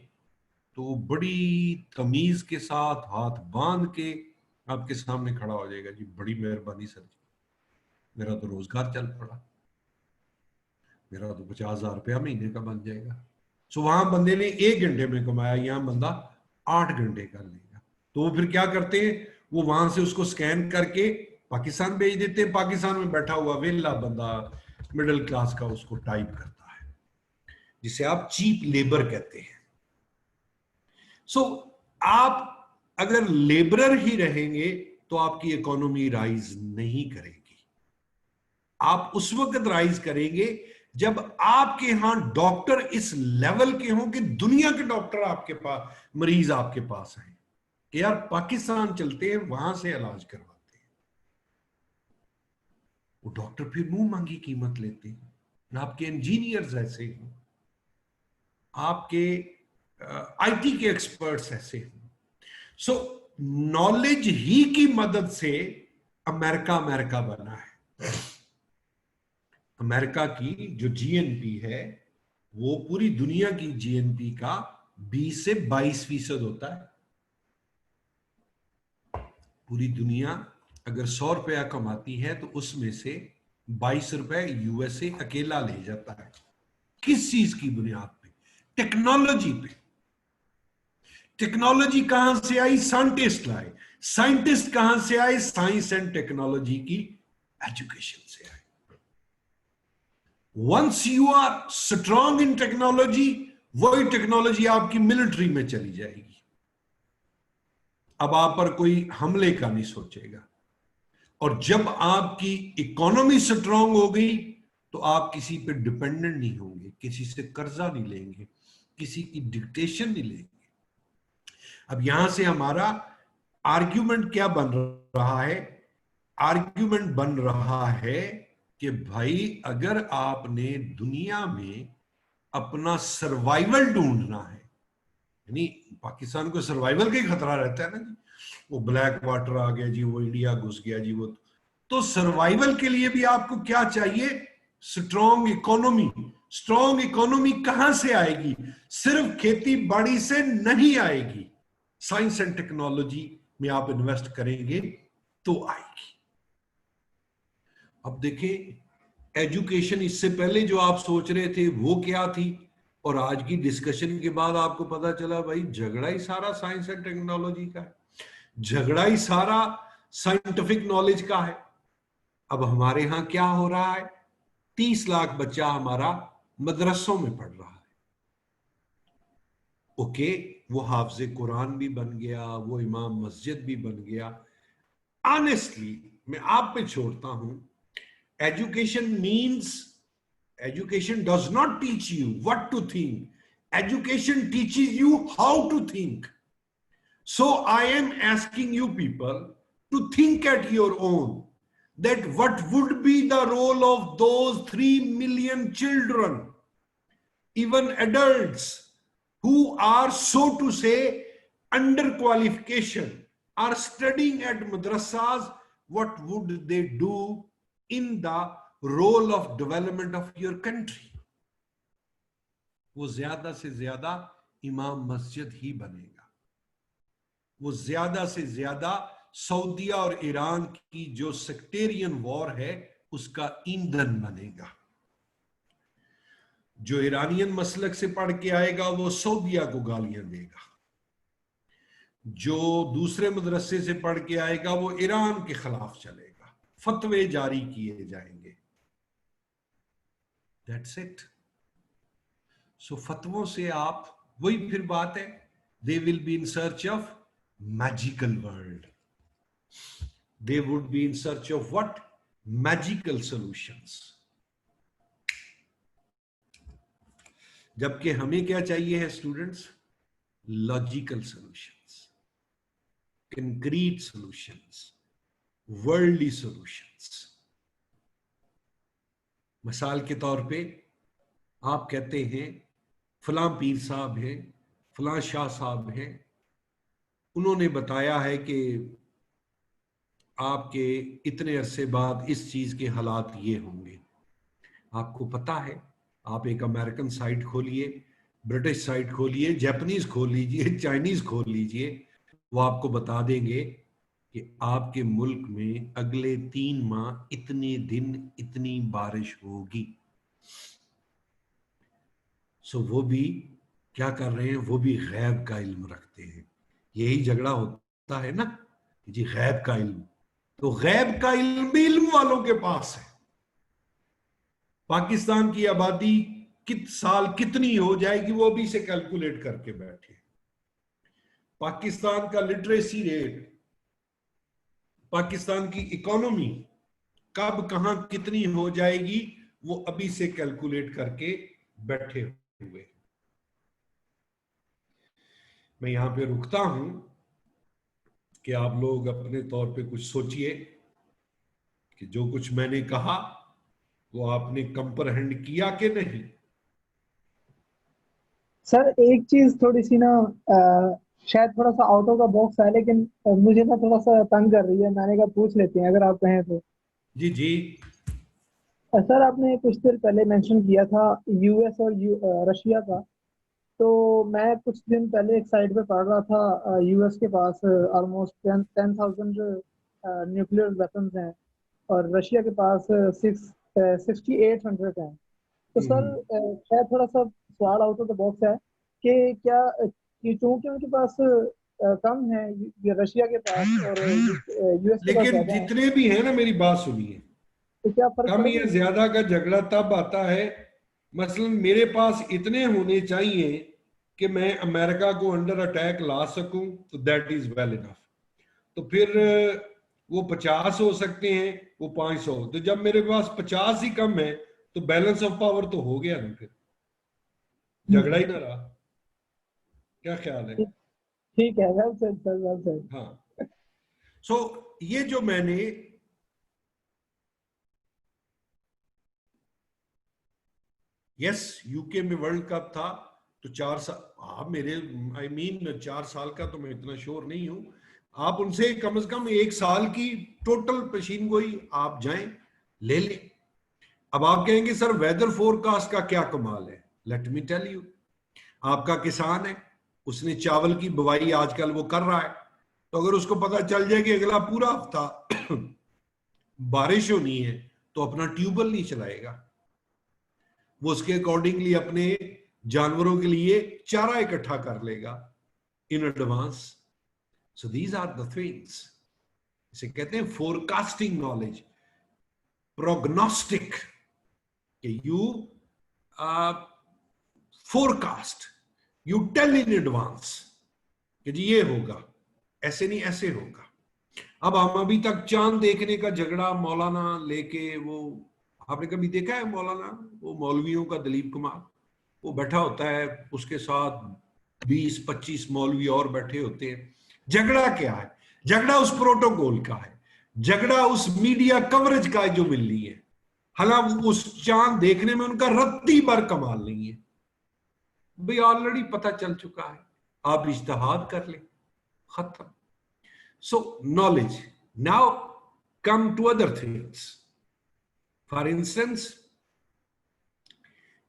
तो बड़ी तमीज के साथ हाथ बांध के आपके सामने खड़ा हो जाएगा, जी बड़ी मेहरबानी सर जी, मेरा तो रोजगार चल पड़ा, मेरा तो 50,000 रुपया महीने का बन जाएगा। सो वहां बंदे ने 1 घंटे में कमाया, यहां बंदा 8 घंटे का लेगा। तो वो फिर क्या करते हैं? वो वहां से उसको स्कैन करके पाकिस्तान भेज देते हैं। पाकिस्तान में बैठा हुआ वेला बंदा मिडिल क्लास का उसको टाइप करता है, जिसे आप चीप लेबर कहते हैं। सो आप अगर लेबरर ही रहेंगे तो आपकी इकोनॉमी राइज नहीं करेगी। आप उस वक्त राइज करेंगे जब आपके यहां डॉक्टर इस लेवल के हों कि दुनिया के डॉक्टर आपके पास, मरीज आपके पास आए कि यार पाकिस्तान चलते हैं, वहां से इलाज करवाते हैं। वो डॉक्टर फिर मुंह मांगी कीमत लेते हैं। आपके इंजीनियर्स ऐसे हों, आपके आईटी के एक्सपर्ट्स ऐसे हों। सो नॉलेज ही की मदद से अमेरिका बना है। अमेरिका की जो जीएनपी है वो पूरी दुनिया की जीएनपी का 20 से 22% होता है। पूरी दुनिया अगर 100 रुपया कमाती है तो उसमें से ₹22 यूएसए अकेला ले जाता है। किस चीज की बुनियाद पे? टेक्नोलॉजी पे। टेक्नोलॉजी कहां से आई? साइंटिस्ट लाए। साइंटिस्ट कहां से आए? साइंस एंड टेक्नोलॉजी की एजुकेशन से आए। Once you are strong in technology, वही टेक्नोलॉजी आपकी मिलिट्री में चली जाएगी। अब आप पर कोई हमले का नहीं सोचेगा। और जब आपकी इकोनॉमी स्ट्रांग हो गई तो आप किसी पे डिपेंडेंट नहीं होंगे, किसी से कर्जा नहीं लेंगे, किसी की डिक्टेशन नहीं लेंगे। अब यहां से हमारा आर्ग्यूमेंट क्या बन रहा है? आर्ग्यूमेंट बन रहा है कि भाई अगर आपने दुनिया में अपना सर्वाइवल ढूंढना है, यानी पाकिस्तान को सर्वाइवल का ही खतरा रहता है ना जी, वो ब्लैक वाटर आ गया जी, वो इंडिया घुस गया जी, वो तो सर्वाइवल के लिए भी आपको क्या चाहिए? Strong economy. स्ट्रॉन्ग इकोनॉमी कहां से आएगी? सिर्फ खेती बाड़ी से नहीं आएगी, साइंस एंड टेक्नोलॉजी में आप इन्वेस्ट करेंगे तो आएगी। अब देखें, एजुकेशन इससे पहले जो आप सोच रहे थे वो क्या थी, और आज की डिस्कशन के बाद आपको पता चला भाई झगड़ा ही सारा साइंस एंड टेक्नोलॉजी का है, झगड़ा ही सारा साइंटिफिक नॉलेज का है। अब हमारे यहां क्या हो रहा है? 30 लाख बच्चा हमारा मदरसों में पढ़ रहा है। ओके, वो हाफिज़े कुरान भी बन गया, वो इमाम मस्जिद भी बन गया। ऑनेस्टली मैं आप पे छोड़ता हूं, education means, education does not teach you what to think, education teaches you how to think. So I am asking you people to think at your own, that what would be the role of those 3 million children, even adults, who are so to say under qualification, are studying at madrasas. What would they do in the role of development of your country? वो ज्यादा से ज्यादा इमाम मस्जिद ही बनेगा, वो ज्यादा से ज्यादा सऊदीया और ईरान की जो सेक्टेरियन वॉर है उसका ईंधन बनेगा। जो ईरानियन मसलक से पढ़ के आएगा वो सऊदीया को गालियां देगा, जो दूसरे मदरसे से पढ़ के आएगा वो ईरान के खिलाफ चलेगा, फतवे जारी किए जाएंगे। That's it. So फतवों से आप, वही फिर बात है, they will be in search of magical world. They would be in search of what? Magical solutions. जबकि हमें क्या चाहिए है students? Logical solutions, concrete solutions, worldly solutions. मिसाल के तौर पे आप कहते हैं फलां पीर साहब हैं, फलां शाह साहब हैं, उन्होंने बताया है कि आपके इतने अरसे बाद इस चीज के हालात ये होंगे। आपको पता है, आप एक अमेरिकन साइट खोलिए, ब्रिटिश साइट खोलिए, जापानीज खोल लीजिए, चाइनीज खोल लीजिए, वो आपको बता देंगे कि आपके मुल्क में अगले 3 माह इतने दिन इतनी बारिश होगी। सो वो भी क्या कर रहे हैं? वो भी गैब का इल्म रखते हैं। यही झगड़ा होता है ना जी, गैब का इल्म। तो गैब का इल्म भी इल्म वालों के पास है। पाकिस्तान की आबादी साल कितनी हो जाएगी वो अभी से कैलकुलेट करके बैठे। पाकिस्तान का लिटरेसी रेट, पाकिस्तान की इकोनॉमी कब कहां कितनी हो जाएगी वो अभी से कैलकुलेट करके बैठे हुए। मैं यहां पे रुकता हूं कि आप लोग अपने तौर पे कुछ सोचिए कि जो कुछ मैंने कहा वो आपने कंप्रहेंड किया कि नहीं। सर एक चीज थोड़ी सी ना शायद थोड़ा सा आउट ऑफ द बॉक्स है, लेकिन मुझे ना थोड़ा सा तंग कर रही है, मैंने कहा पूछ लेते हैं अगर आप कहें तो। जी जी। सर आपने कुछ देर पहले मेंशन किया था यूएस और रशिया का, तो मैं कुछ दिन पहले एक साइट पे पढ़ रहा था, यूएस के पास ऑलमोस्ट 10,000 न्यूक्लियर वेपन्स हैं और रशिया के पास 6800 का है। तो सर शायद थोड़ा सा सवाल आउट ऑफ द बॉक्स है कि क्या कि चूंकि उनके पास कम है, ये रशिया के पास और यूएस के पास लेकिन ज्यादा है, जितने भी हैं ना, मेरी बात सुनिए, तो क्या फर्क कम या पड़ेगा? ज्यादा का झगड़ा तब आता है, मसलन मेरे पास इतने होने चाहिए कि मैं अमेरिका को अंडर अटैक ला सकूं, तो दैट इज वेल इनफ। तो फिर वो 50 हो सकते हैं, वो 500। तो जब मेरे पास 50 ही कम है, तो बैलेंस ऑफ पावर तो हो गया ना, फिर झगड़ा ही ना रहा। क्या ख्याल है? ठीक ठीक है, well said sir, well said. हाँ। सो ये जो मैंने यस, यूके में वर्ल्ड कप था, तो 4 साल, आप मेरे आई मीन 4 साल का तो मैं इतना श्योर नहीं हूं। आप उनसे कम से कम 1 साल की टोटल पेशीन गोई आप जाएं, ले लें। अब आप कहेंगे सर वेदर फोरकास्ट का क्या कमाल है? लेट मी टेल यू, आपका किसान है, उसने चावल की बुवाई आजकल वो कर रहा है, तो अगर उसको पता चल जाए कि अगला पूरा हफ्ता बारिश होनी है, तो अपना ट्यूबवेल नहीं चलाएगा, वो उसके अकॉर्डिंगली अपने जानवरों के लिए चारा इकट्ठा कर लेगा in advance. So these are the things, इसे कहते हैं forecasting knowledge, prognostic, you forecast, you tell in advance कि जी ये होगा, ऐसे नहीं ऐसे होगा। अब हम अभी तक चांद देखने का झगड़ा मौलाना लेके, वो आपने कभी देखा है मौलाना, वो मौलवियों का दलीप कुमार, वो बैठा होता है, उसके साथ 20-25 मौलवी और बैठे होते हैं। झगड़ा क्या है? झगड़ा उस प्रोटोकॉल का है, झगड़ा उस मीडिया कवरेज का जो मिल रही है। हालांकि उस चांद देखने में उनका रत्ती भर कमाल नहीं है, भाई ऑलरेडी पता चल चुका है, आप इज्तिहाद कर ले, खत्म। So knowledge. Now come to other things. For instance,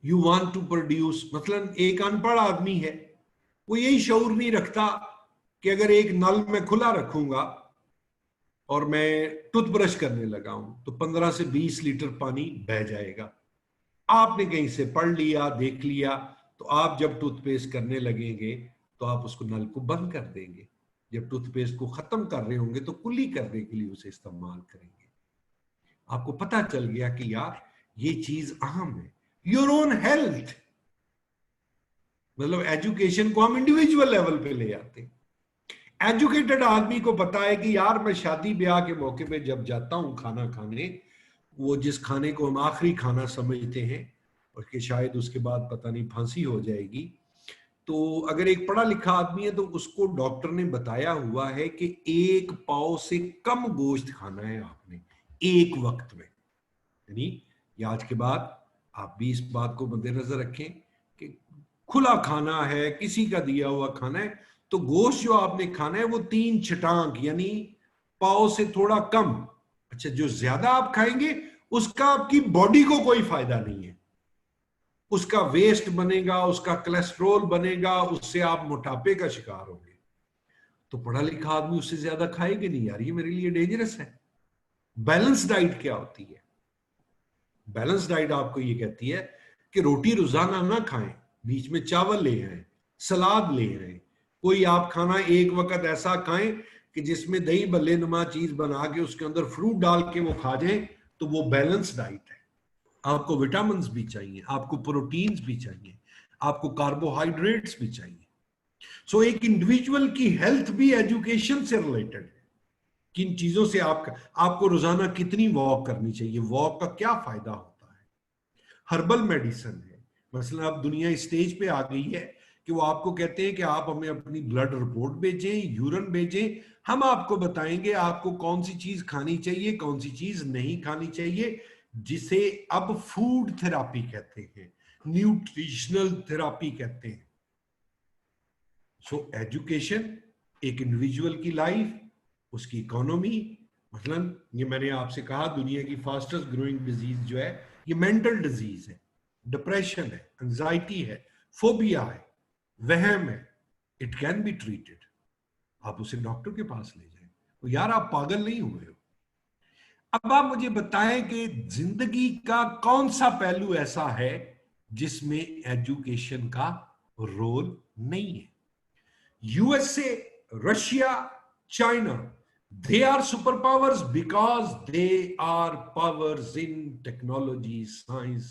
you want to produce, मतलब एक अनपढ़ आदमी है, वो यही शऊर नहीं रखता कि अगर एक नल में खुला रखूंगा और मैं टूथब्रश करने लगा हूं, तो 15 से 20 लीटर पानी बह जाएगा। आपने कहीं से पढ़ लिया, देख लिया, तो आप जब टूथपेस्ट करने लगेंगे, तो आप उसको नल को बंद कर देंगे। जब टूथपेस्ट को खत्म कर रहे होंगे, तो कुल्ली करने के लिए उसे इस्तेमाल करेंगे। आपको पता चल गया कि यार ये चीज अहम है। योर ओन हेल्थ, मतलब एजुकेशन को हम इंडिविजुअल लेवल पे ले आते हैं। एजुकेटेड आदमी को पता है कि यार मैं शादी ब्याह के मौके पे जब जाता हूं खाना खाने, वो जिस खाने को हम आखिरी खाना समझते हैं और कि शायद उसके बाद पता नहीं फांसी हो जाएगी, तो अगर एक पढ़ा लिखा आदमी है, तो उसको डॉक्टर ने बताया हुआ है कि 1 पाव से कम गोश्त खाना है आपने एक वक्त में। यानी ये आज के बाद आप भी इस बात को मद्देनजर रखें कि खुला खाना है, किसी का दिया हुआ खाना है, तो गोश्त जो आपने खाना है वो 3 छटांक यानी पाव से थोड़ा कम। अच्छा, जो ज्यादा आप खाएंगे उसका आपकी बॉडी को कोई फायदा नहीं है, उसका वेस्ट बनेगा, उसका कोलेस्ट्रॉल बनेगा, उससे आप मोटापे का शिकार होंगे। तो पढ़ा लिखा आदमी उससे ज्यादा खाएगा नहीं, यार ये मेरे लिए डेंजरस है। बैलेंस डाइट क्या होती है? बैलेंस डाइट आपको ये कहती है कि रोटी रोजाना ना खाएं, बीच में चावल ले आए, सलाद ले आए, कोई आप खाना एक वक्त ऐसा खाएं कि जिसमें दही भल्ले नुमा चीज बना के उसके अंदर फ्रूट डाल के वो खा जाएं, तो वो बैलेंस डाइट है। आपको विटामिन भी चाहिए, आपको प्रोटीन्स भी चाहिए, आपको कार्बोहाइड्रेट्स भी चाहिए। सो एक इंडिविजुअल की हेल्थ भी एजुकेशन से रिलेटेड है। किन चीजों से आपको रोजाना कितनी वॉक करनी चाहिए, वॉक का क्या फायदा होता है। हर्बल मेडिसिन है, मसलन अब दुनिया इस स्टेज पे आ गई है कि वो आपको कहते हैं कि आप हमें अपनी ब्लड रिपोर्ट भेजें, यूरिन भेजें, हम आपको बताएंगे आपको कौन सी चीज खानी चाहिए, कौन सी चीज नहीं खानी चाहिए, जिसे अब फूड थेरापी कहते हैं, न्यूट्रिशनल थेरापी कहते हैं। सो एजुकेशन, एक इंडिविजुअल की लाइफ, उसकी इकोनॉमी, मतलब ये मैंने आपसे कहा दुनिया की फास्टेस्ट ग्रोइंग डिजीज जो है ये मेंटल डिजीज है, डिप्रेशन है, एंजाइटी है, फोबिया है, वहम है। It can be treated. आप उसे डॉक्टर के पास ले जाएं, तो यार आप पागल नहीं हुए हो। अब आप मुझे बताएं कि जिंदगी का कौन सा पहलू ऐसा है जिसमें एजुकेशन का रोल नहीं है। USA, Russia, China, they are superpowers because they are powers in technology, science,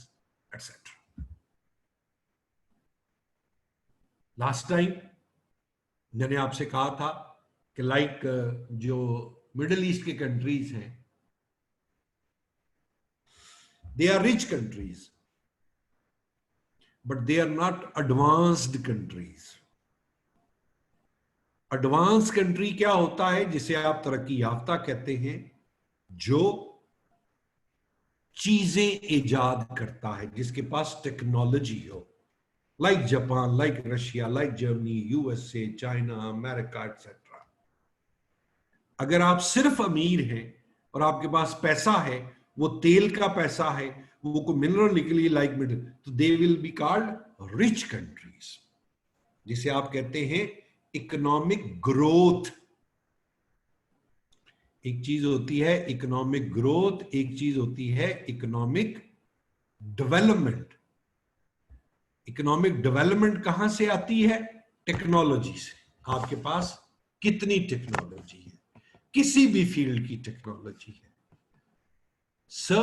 etc. Last time मैंने आपसे कहा था कि लाइक जो मिडिल ईस्ट के कंट्रीज हैं, they are rich countries but they are not advanced countries. Advance country क्या होता है, जिसे आप तरक्की याफ्ता कहते हैं, जो चीजें इजाद करता है, जिसके पास टेक्नोलॉजी हो, like Japan, like Russia, like Germany, USA, China, America etcetera. अगर आप सिर्फ अमीर हैं और आपके पास पैसा है, वो तेल का पैसा है, वो को मिनरल निकली लाइक मिडल, तो they will be called rich countries, जिसे आप कहते हैं इकोनॉमिक ग्रोथ। एक चीज होती है इकोनॉमिक ग्रोथ, एक चीज होती है इकोनॉमिक डेवलपमेंट। इकोनॉमिक डेवलपमेंट कहां से आती है? टेक्नोलॉजी से। आपके पास कितनी टेक्नोलॉजी है, किसी भी फील्ड की टेक्नोलॉजी है। So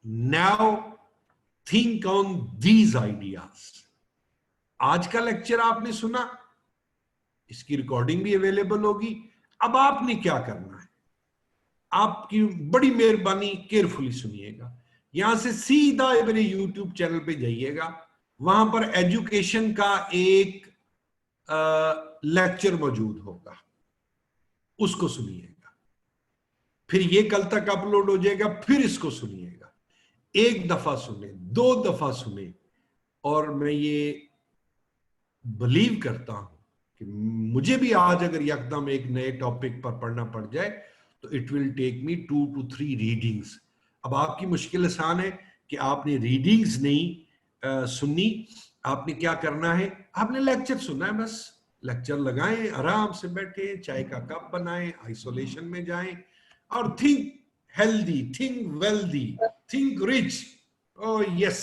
now think on these ideas. आज का लेक्चर आपने सुना, इसकी रिकॉर्डिंग भी अवेलेबल होगी। अब आपने क्या करना है, आपकी बड़ी मेहरबानी, केयरफुली सुनिएगा। यहां से सीधा मेरे यूट्यूब चैनल पे जाइएगा, वहां पर एजुकेशन का एक लेक्चर मौजूद होगा, उसको सुनिएगा। फिर ये कल तक अपलोड हो जाएगा, फिर इसको सुनिएगा। एक दफा सुने, दो दफा सुने, और मैं ये बिलीव करता हूं कि मुझे भी आज अगर एकदम एक नए टॉपिक पर पढ़ना पड़ जाए तो it will take me 2 to 3 readings. अब आपकी मुश्किल आसान है कि आपने रीडिंग्स नहीं सुननी। आपने क्या करना है, आपने लेक्चर सुनना है, बस लेक्चर लगाएं, आराम से बैठे, चाय का कप बनाएं, आइसोलेशन में जाएं और think healthy, think wealthy, think rich. Oh yes,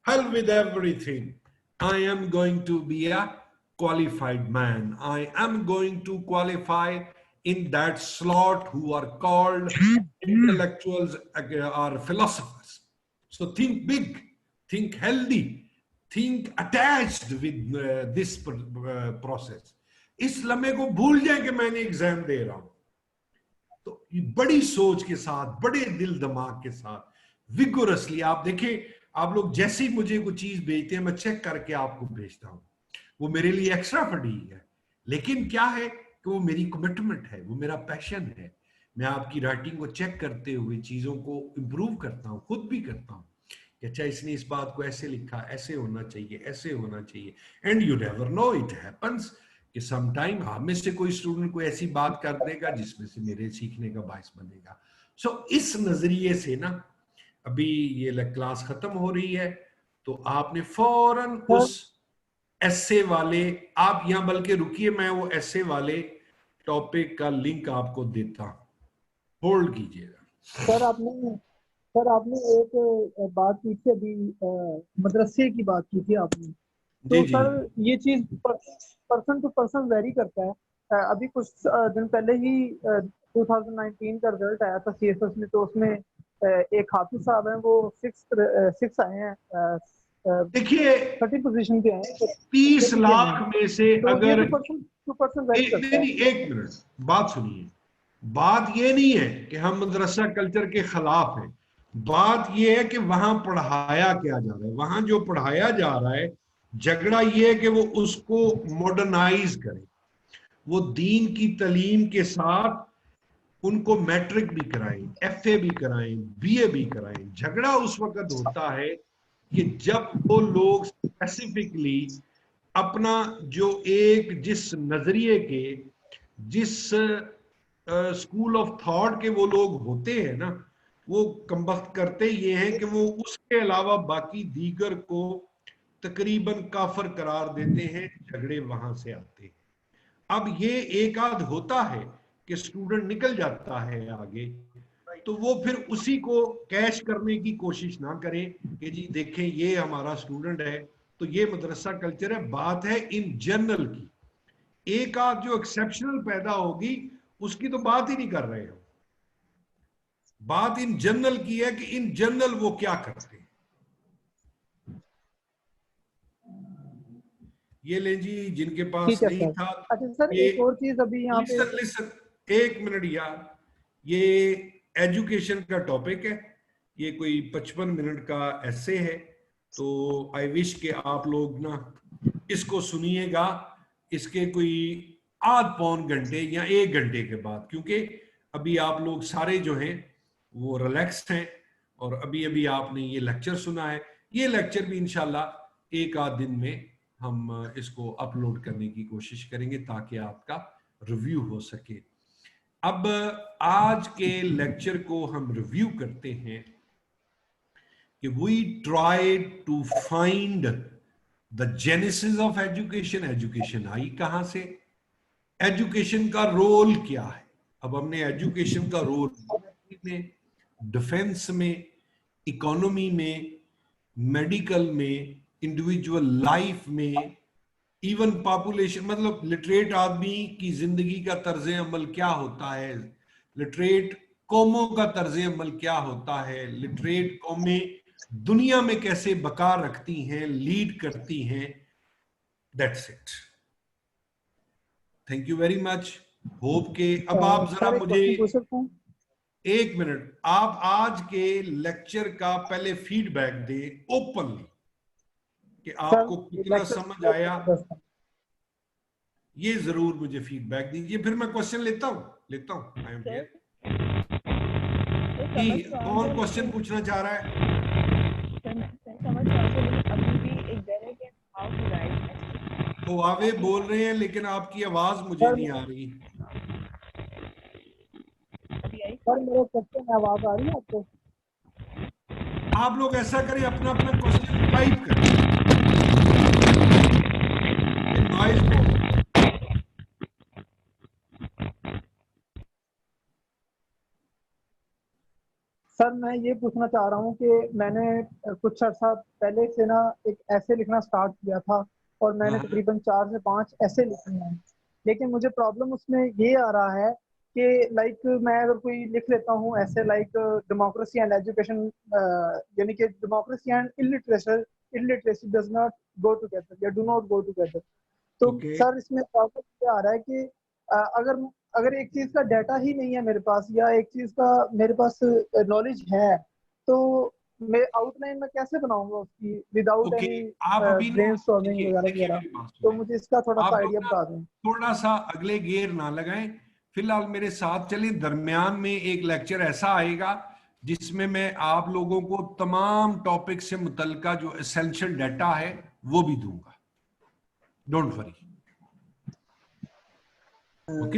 help with everything. I am going to be a qualified man. I am going to qualify in that slot who are called intellectuals or philosophers. So think big, think healthy, think attached with this process. इस लम्हे को भूल जाए कि मैंने exam दे रहा हूं। तो बड़ी सोच के साथ, बड़े दिल दिमाग के साथ, विगोरसली आप देखें। आप लोग जैसे ही मुझे कोई चीज भेजते हैं, मैं चेक करके आपको भेजता हूं। वो मेरे लिए एक्स्ट्रा फटीग है, लेकिन क्या है कि वो मेरी कमिटमेंट है, वो मेरा पैशन है। मैं आपकी राइटिंग को चेक करते हुए चीजों को इंप्रूव करता हूं, खुद भी करता हूं कि अच्छा इसने इस बात को ऐसे लिखा, ऐसे होना चाहिए, ऐसे होना चाहिए। And you never know, it happens कि सम टाइम आप में से कोई स्टूडेंट कोई ऐसी बात कर देगा जिसमें से मेरे सीखने का बायस बनेगा। सो इस नजरिए से ना, अभी ये क्लास खत्म हो रही है तो आपने फौरन उस एसे वाले, आप यहां बल्कि रुकिए, मैं वो एसे वाले टॉपिक का लिंक आपको देता हूं, होल्ड कीजिएगा। सर आपने एक बात की थी अभी, मदरसे की बात की थी आपने, तो जी सर ये चीज पर्सन टू पर्सन वेरी करता है। अभी कुछ दिन पहले ही 2019 का रिजल्ट आया था सीएसएस में, तो उसमें एक हाफिज साहब हैं, वो 6 आए हैं, देखिए 30 पोजीशन पे हैं। 30 लाख में से तो अगर पर्सन टू पर्सन वेरी करता है। एक मिनट बात सुनिए। बात ये नहीं है कि हम मदरसा कल्चर के खिलाफ हैं, बात ये है कि वहां पढ़ाया क्या जा रहा है। वहां जो पढ़ाया जा रहा है, झगड़ा ये है कि वो उसको मॉडर्नाइज करे, वो दीन की तालीम के साथ उनको मैट्रिक भी कराएं, एफए भी कराएं, बीए भी कराएं। झगड़ा उस वक्त होता है कि जब वो लोग स्पेसिफिकली अपना जो एक जिस नजरिए के, जिस स्कूल ऑफ थॉट के वो लोग होते हैं ना, वो कमबख्त करते ये हैं कि वो उसके अलावा बाकी दीगर को तकरीबन काफर करार देते हैं। झगड़े वहां से आते हैं। अब ये एक आध होता है कि स्टूडेंट निकल जाता है आगे, तो वो फिर उसी को कैश करने की कोशिश ना करें कि जी देखें ये हमारा स्टूडेंट है तो ये मदरसा कल्चर है। बात है इन जनरल की, एक आध जो एक्सेप्शनल पैदा होगी उसकी तो बात ही नहीं कर रहे हो। बात इन जनरल की है कि इन जनरल वो क्या करते हैं। ये ले जी, जिनके पास ठीक है नहीं सर। था अच्छा सर, ये एक और चीज अभी यहाँ पे। लिसन, एक मिनट यार, ये एजुकेशन का टॉपिक है, ये कोई 55 मिनट का एसे है, तो आई विश के आप लोग ना इसको सुनिएगा इसके कोई आध पौन घंटे या 1 घंटे के बाद, क्योंकि अभी आप लोग सारे जो हैं वो रिलैक्स हैं और अभी अभी आपने ये लेक्चर सुना है। ये लेक्चर भी इंशाल्लाह 1 आध दिन में हम इसको अपलोड करने की कोशिश करेंगे ताकि आपका रिव्यू हो सके। अब आज के लेक्चर को हम रिव्यू करते हैं कि we try to find the genesis of education. Education आई कहां से, एजुकेशन का रोल क्या है। अब हमने एजुकेशन का रोल में, डिफेंस में, इकोनॉमी में, मेडिकल में, इंडिविजुअल लाइफ में, इवन पॉपुलेशन, मतलब लिटरेट आदमी की जिंदगी का तर्ज अमल क्या होता है, लिटरेट कौमों का तर्ज अमल क्या होता है, लिटरेट कौमें दुनिया में कैसे बका रखती हैं, लीड करती हैं। That's it. Thank you very much. Hope के अब आप जरा सर एक मुझे क्वेश्चन पूछ सकता हूँ? 1 मिनट, आप आज के लेक्चर का पहले फीडबैक दें ओपनली कि आपको कितना समझ आया, ये जरूर मुझे फीडबैक दीजिए, फिर मैं क्वेश्चन लेता हूं। I am here. कौन क्वेश्चन पूछना चाह रहा है? वो आवे बोल रहे हैं लेकिन आपकी आवाज मुझे नहीं आ रही। सर मेरा क्वेश्चन आवाज आ रही है आपको? आप लोग ऐसा करें, अपना अपना क्वेश्चन टाइप करें। नॉइज बहुत। सर मैं ये पूछना चाह रहा हूँ कि मैंने कुछ अर्सा पहले से ना एक ऐसे लिखना स्टार्ट किया था और मैंने तकरीबन 4 से 5 ऐसे लिखे हैं, लेकिन मुझे प्रॉब्लम उसमें ये आ रहा है कि लाइक मैं अगर कोई लिख लेता हूँ ऐसे लाइक डेमोक्रेसी एंड एजुकेशन, यानी कि democracy and illiteracy does not go together या डू नॉट गो टुगेदर। तो सर इसमें प्रॉब्लम ये आ रहा है कि अगर एक चीज का डाटा ही नहीं है मेरे पास या एक चीज का मेरे पास नॉलेज है तो मैं आउटलाइन में कैसे बनाऊंगा उसकी विदाउट एनी ब्रेनस्टॉर्मिंग वगैरह। तो मुझे इसका थोड़ा सा आइडिया बता दें। थोड़ा सा अगले गियर ना लगाएं, फिलहाल मेरे साथ चलें। दरमियान में एक लेक्चर ऐसा आएगा जिसमें मैं आप लोगों को तमाम टॉपिक से मुतल्लिका जो एसेंशियल डाटा है वो भी दूंगा। Don't worry.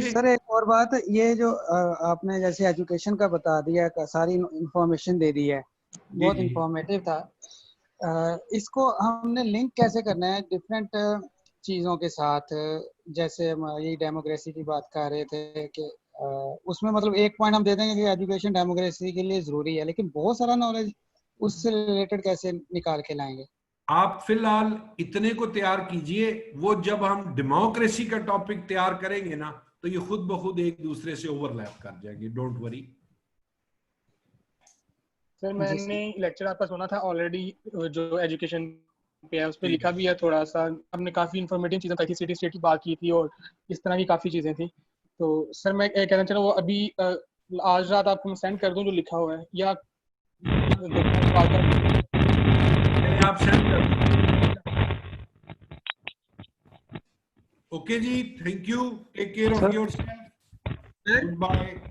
सर एक और बात, ये जो आपने जैसे एजुकेशन का बता दिया, सारी इंफॉर्मेशन दे दी है, बहुत इंफॉर्मेटिव था। इसको हमने लिंक कैसे करना है डिफरेंट चीज़ों के साथ? जैसे हम यही डेमोक्रेसी की बात कर रहे थे कि उसमें मतलब एक पॉइंट हम दे देंगे कि एजुकेशन डेमोक्रेसी के लिए ज़रूरी है, लेकिन बहुत सारा नॉलेज उससे रिलेटेड कैसे निकाल के लाएंगे? आप फिलहाल इतने को तैयार कीजिए, वो जब हम डेमोक्रेसी का टॉपिक तैयार करेंगे ना तो ये खुद ब खुद एक दूसरे से ओवरलैप कर जाएंगे। Don't worry. सर मैंने लेक्चर आपका सुना था ऑलरेडी, जो एजुकेशन पे है उस पर लिखा भी है थोड़ा सा। हमने काफी इंफॉर्मेटिव चीजें कही थी, सिटी स्टेट की बात की थी और इस तरह की काफी चीजें थी। तो सर मैं कहना चाह रहा हूँ वो अभी आज रात आपको मैं सेंड कर दूं जो लिखा हुआ है, या आप सेंड कर दो। ओके जी, thank you, take care of yourself, good bye.